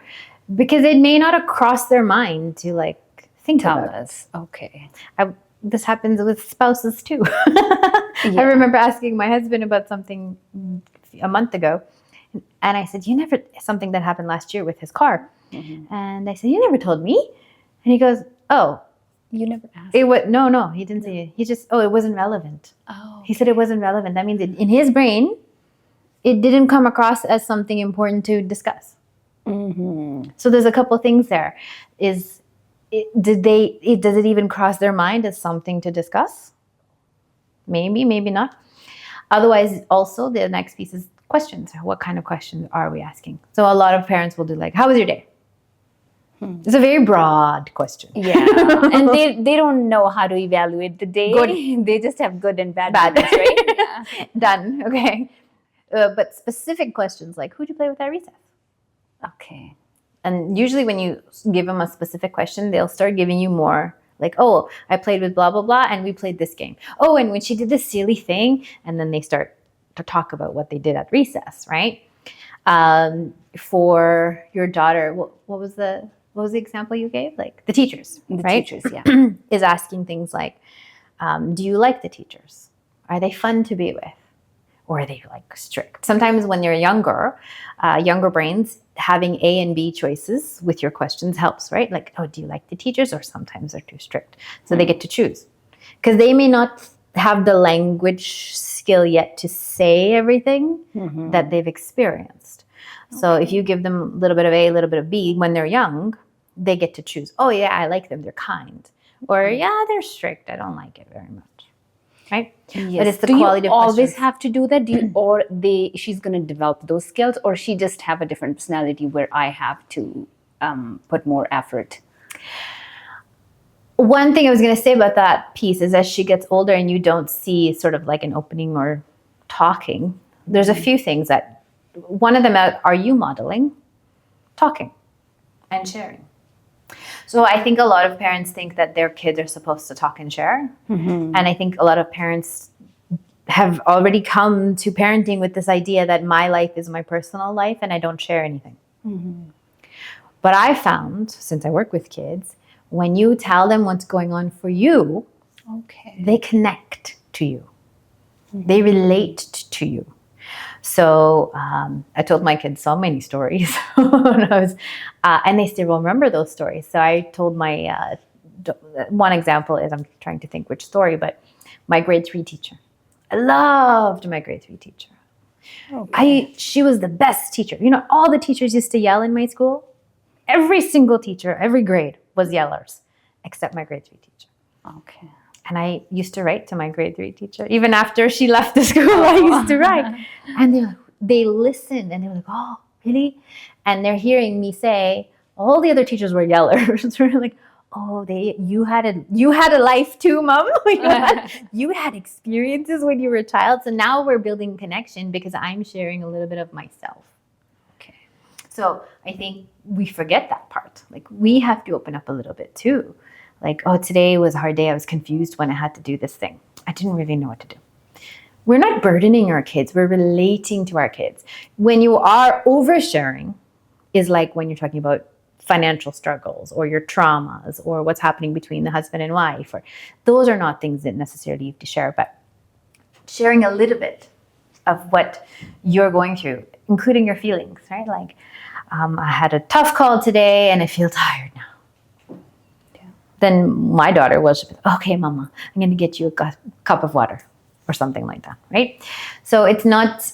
because it may not have crossed their mind to like think about us. Okay. This happens with spouses too. I remember asking my husband about something a month ago. And I said, something that happened last year with his car. And I said, you never told me. And he goes, oh. You never asked? No, he didn't say it. He just, it wasn't relevant. Oh. He said it wasn't relevant. That means in his brain, it didn't come across as something important to discuss. So there's a couple things there. Does it even cross their mind as something to discuss? Maybe not. Otherwise, also the next piece is questions. What kind of questions are we asking? So a lot of parents will do like, how was your day? It's a very broad question. Yeah. And they don't know how to evaluate the day. Good. They just have good and bad moments, right? Yeah. Done. Okay. But specific questions like, who'd you play with at recess? Okay. And usually when you give them a specific question, they'll start giving you more. Like, oh, I played with blah, blah, blah, and we played this game. Oh, and when she did this silly thing, and then they start to talk about what they did at recess, right? For your daughter, what was the example you gave? Like the teachers, right? The teachers, yeah. Is asking things like, do you like the teachers? Are they fun to be with? Or are they like strict? Sometimes when you're younger brains, having A and B choices with your questions helps, right? Like, oh, do you like the teachers? Or sometimes they're too strict. So they get to choose. Because they may not have the language skill yet to say everything that they've experienced. So if you give them a little bit of A, a little bit of B, when they're young, they get to choose. Oh yeah, I like them, they're kind. Or yeah, they're strict, I don't like it very much. right? Yes. But it's the do quality you of always questions. have to do that? Do you, or she's going to develop those skills, or she just have a different personality where I have to put more effort? One thing I was going to say about that piece is as she gets older and you don't see sort of like an opening or talking, there's a few things that, one of them are you modeling talking and sharing? So I think a lot of parents think that their kids are supposed to talk and share. And I think a lot of parents have already come to parenting with this idea that my life is my personal life and I don't share anything. But I found, since I work with kids, when you tell them what's going on for you, they connect to you. They relate to you. So I told my kids so many stories when I was, and they still remember those stories. So I told my, one example is, I'm trying to think which story, but my grade 3 teacher. I loved my grade 3 teacher. She was the best teacher. You know, all the teachers used to yell in my school. Every single teacher, every grade was yellers, except my grade 3 teacher. Okay. And I used to write to my grade 3 teacher. Even after she left the school, I used to write. And they listened and they were like, oh, really? And they're hearing me say, all the other teachers were yellers. So we're like, oh, you had a life too, Mom. You had experiences when you were a child. So now we're building connection because I'm sharing a little bit of myself. Okay. So I think we forget that part. Like we have to open up a little bit too. Like, oh, today was a hard day. I was confused when I had to do this thing. I didn't really know what to do. We're not burdening our kids. We're relating to our kids. When you are oversharing is like when you're talking about financial struggles or your traumas or what's happening between the husband and wife. Or those are not things that necessarily you have to share, but sharing a little bit of what you're going through, including your feelings, right? Like, I had a tough call today and I feel tired now. Then my daughter will, okay, Mama, I'm going to get you a cup of water or something like that, right? So it's not,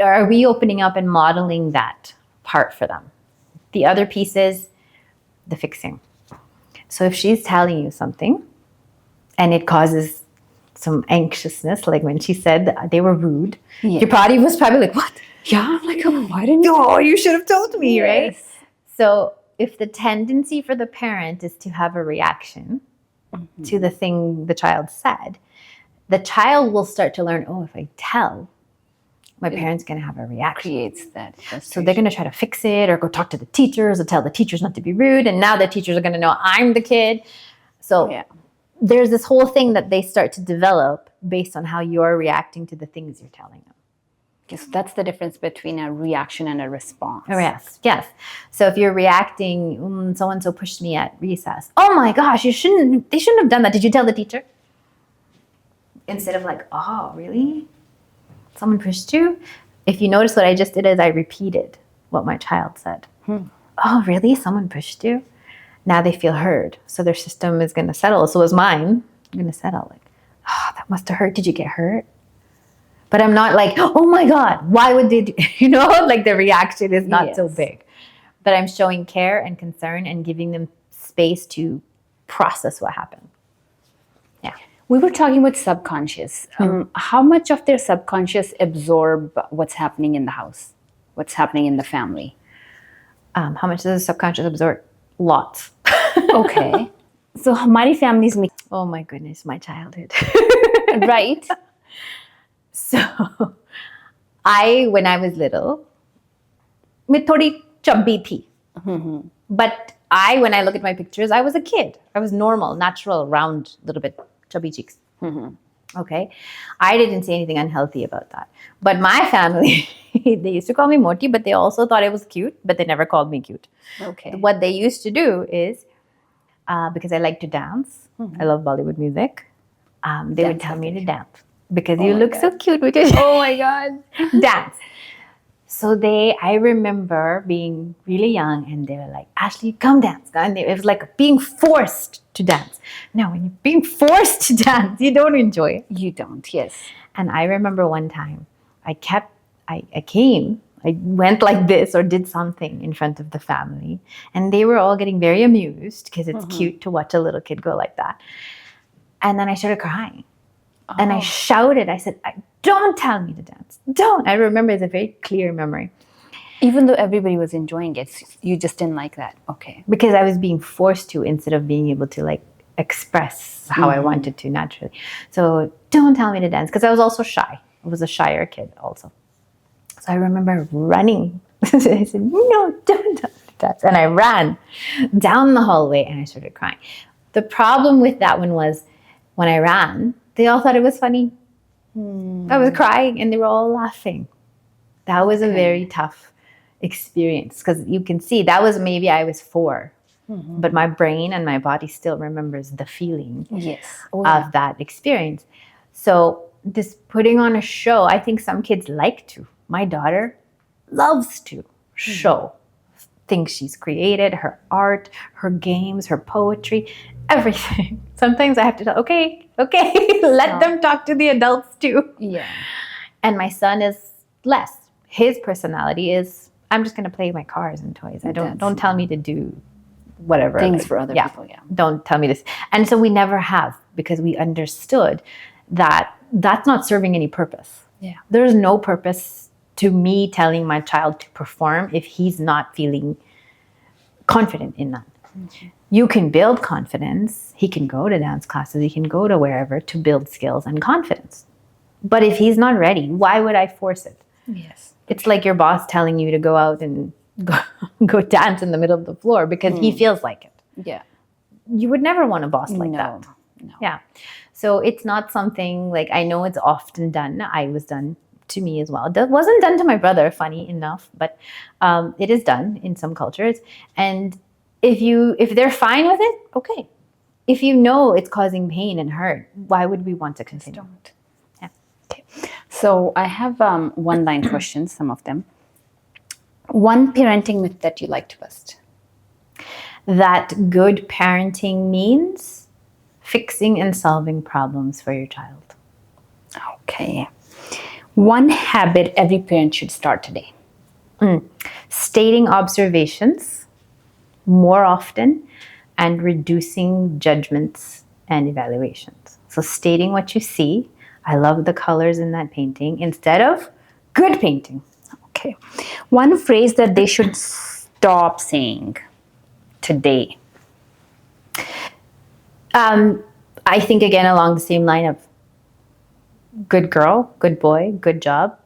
are we opening up and modeling that part for them? The other piece is the fixing. So if she's telling you something and it causes some anxiousness, like when she said that they were rude, your body was probably like, what? Yeah, like, why didn't you? Oh, you should have told me, right? So if the tendency for the parent is to have a reaction to the thing the child said, the child will start to learn, oh, if I tell, my parent's going to have a reaction. Creates that. So they're going to try to fix it or go talk to the teachers or tell the teachers not to be rude. And now the teachers are going to know I'm the kid. So there's this whole thing that they start to develop based on how you're reacting to the things you're telling them. So that's the difference between a reaction and a response. Oh, yes. So if you're reacting, so-and-so pushed me at recess. Oh my gosh, they shouldn't have done that. Did you tell the teacher? Instead of like, oh, really? Someone pushed you? If you notice what I just did is I repeated what my child said. Oh, really? Someone pushed you? Now they feel heard. So their system is going to settle. So is mine. I'm going to settle. Like, oh, that must have hurt. Did you get hurt? But I'm not like, oh my God, why would they do, like the reaction is not so big. But I'm showing care and concern and giving them space to process what happened. Yeah. We were talking about subconscious. How much of their subconscious absorb what's happening in the house, what's happening in the family? How much does the subconscious absorb? Lots. Okay. So हमारी families में, oh my goodness, my childhood. right? So, when I was little, मैं थोड़ी chubby थी. But when I look at my pictures, I was a kid. I was normal, natural, round, little bit chubby cheeks. Okay. I didn't say anything unhealthy about that. But my family, they used to call me Moti, but they also thought it was cute, but they never called me cute. Okay. What they used to do is, because I like to dance, I love Bollywood music, they would tell me to dance. Because you look so cute. Because oh my God. Dance. So I remember being really young and they were like, Ashley, come dance. And it was like being forced to dance. Now, when you're being forced to dance, you don't enjoy it. You don't, yes. And I remember one time I went like this or did something in front of the family. And they were all getting very amused because it's cute to watch a little kid go like that. And then I started crying. And I shouted, I said, don't tell me to dance. Don't. I remember, it's a very clear memory. Even though everybody was enjoying it, you just didn't like that. Okay. Because I was being forced to instead of being able to like express how I wanted to naturally. So don't tell me to dance, because I was also shy. I was a shyer kid also. So I remember running. I said, no, don't tell me to dance. And I ran down the hallway and I started crying. The problem with that one was when I ran, they all thought it was funny. I was crying and they were all laughing. That was a very tough experience, because you can see that was maybe I was 4, but my brain and my body still remembers the feeling of that experience. So this putting on a show, I think some kids like to. My daughter loves to show things she's created, her art, her games, her poetry, everything. Sometimes I have to tell, okay, let them talk to the adults too. Yeah. And my son is less. His personality is, I'm just going to play my cars and toys. Don't tell me to do whatever. Things for other people, yeah. Don't tell me this. And so we never have, because we understood that that's not serving any purpose. Yeah. There's no purpose to me telling my child to perform if he's not feeling confident in that. You can build confidence. He can go to dance classes. He can go to wherever to build skills and confidence. But if he's not ready, why would I force it? Yes. It's like your boss telling you to go out and go dance in the middle of the floor because he feels like it. Yeah. You would never want a boss like that. No. Yeah. So it's not something like, I know it's often done. I was done to me as well. That wasn't done to my brother, funny enough, but it is done in some cultures. And if they're fine with it, okay. If you know it's causing pain and hurt, why would we want to continue? Don't. Yeah. Okay. So I have one-line questions, some of them. One parenting myth that you like to bust. That good parenting means fixing and solving problems for your child. Okay. One habit every parent should start today. Stating observations more often and reducing judgments and evaluations. So stating what you see. I love the colors in that painting instead of good painting. Okay. One phrase that they should stop saying today. I think again along the same line of good girl, good boy, good job.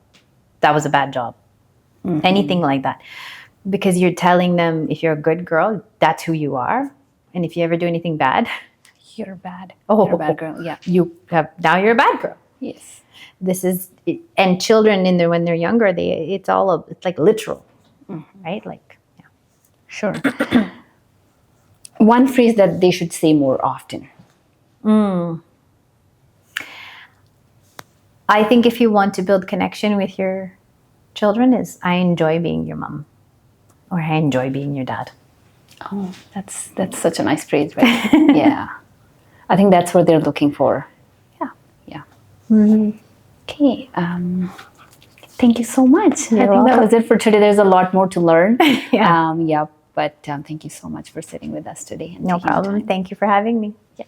That was a bad job. Anything like that. Because you're telling them if you're a good girl, that's who you are. And if you ever do anything bad, You're bad. Oh. You're a bad girl. Yeah. now you're a bad girl. Yes. This is, and children in there when they're younger, it's like literal, right? Like, yeah. Sure. One phrase that they should say more often. I think if you want to build connection with your children is, I enjoy being your mom, or I enjoy being your dad. Oh, that's such a nice phrase, right? Yeah. I think that's what they're looking for. Yeah. Okay. Thank you so much. I think that was it for today. There's a lot more to learn. Yeah. But thank you so much for sitting with us today. And No taking the problem. time. Thank you for having me. Yeah.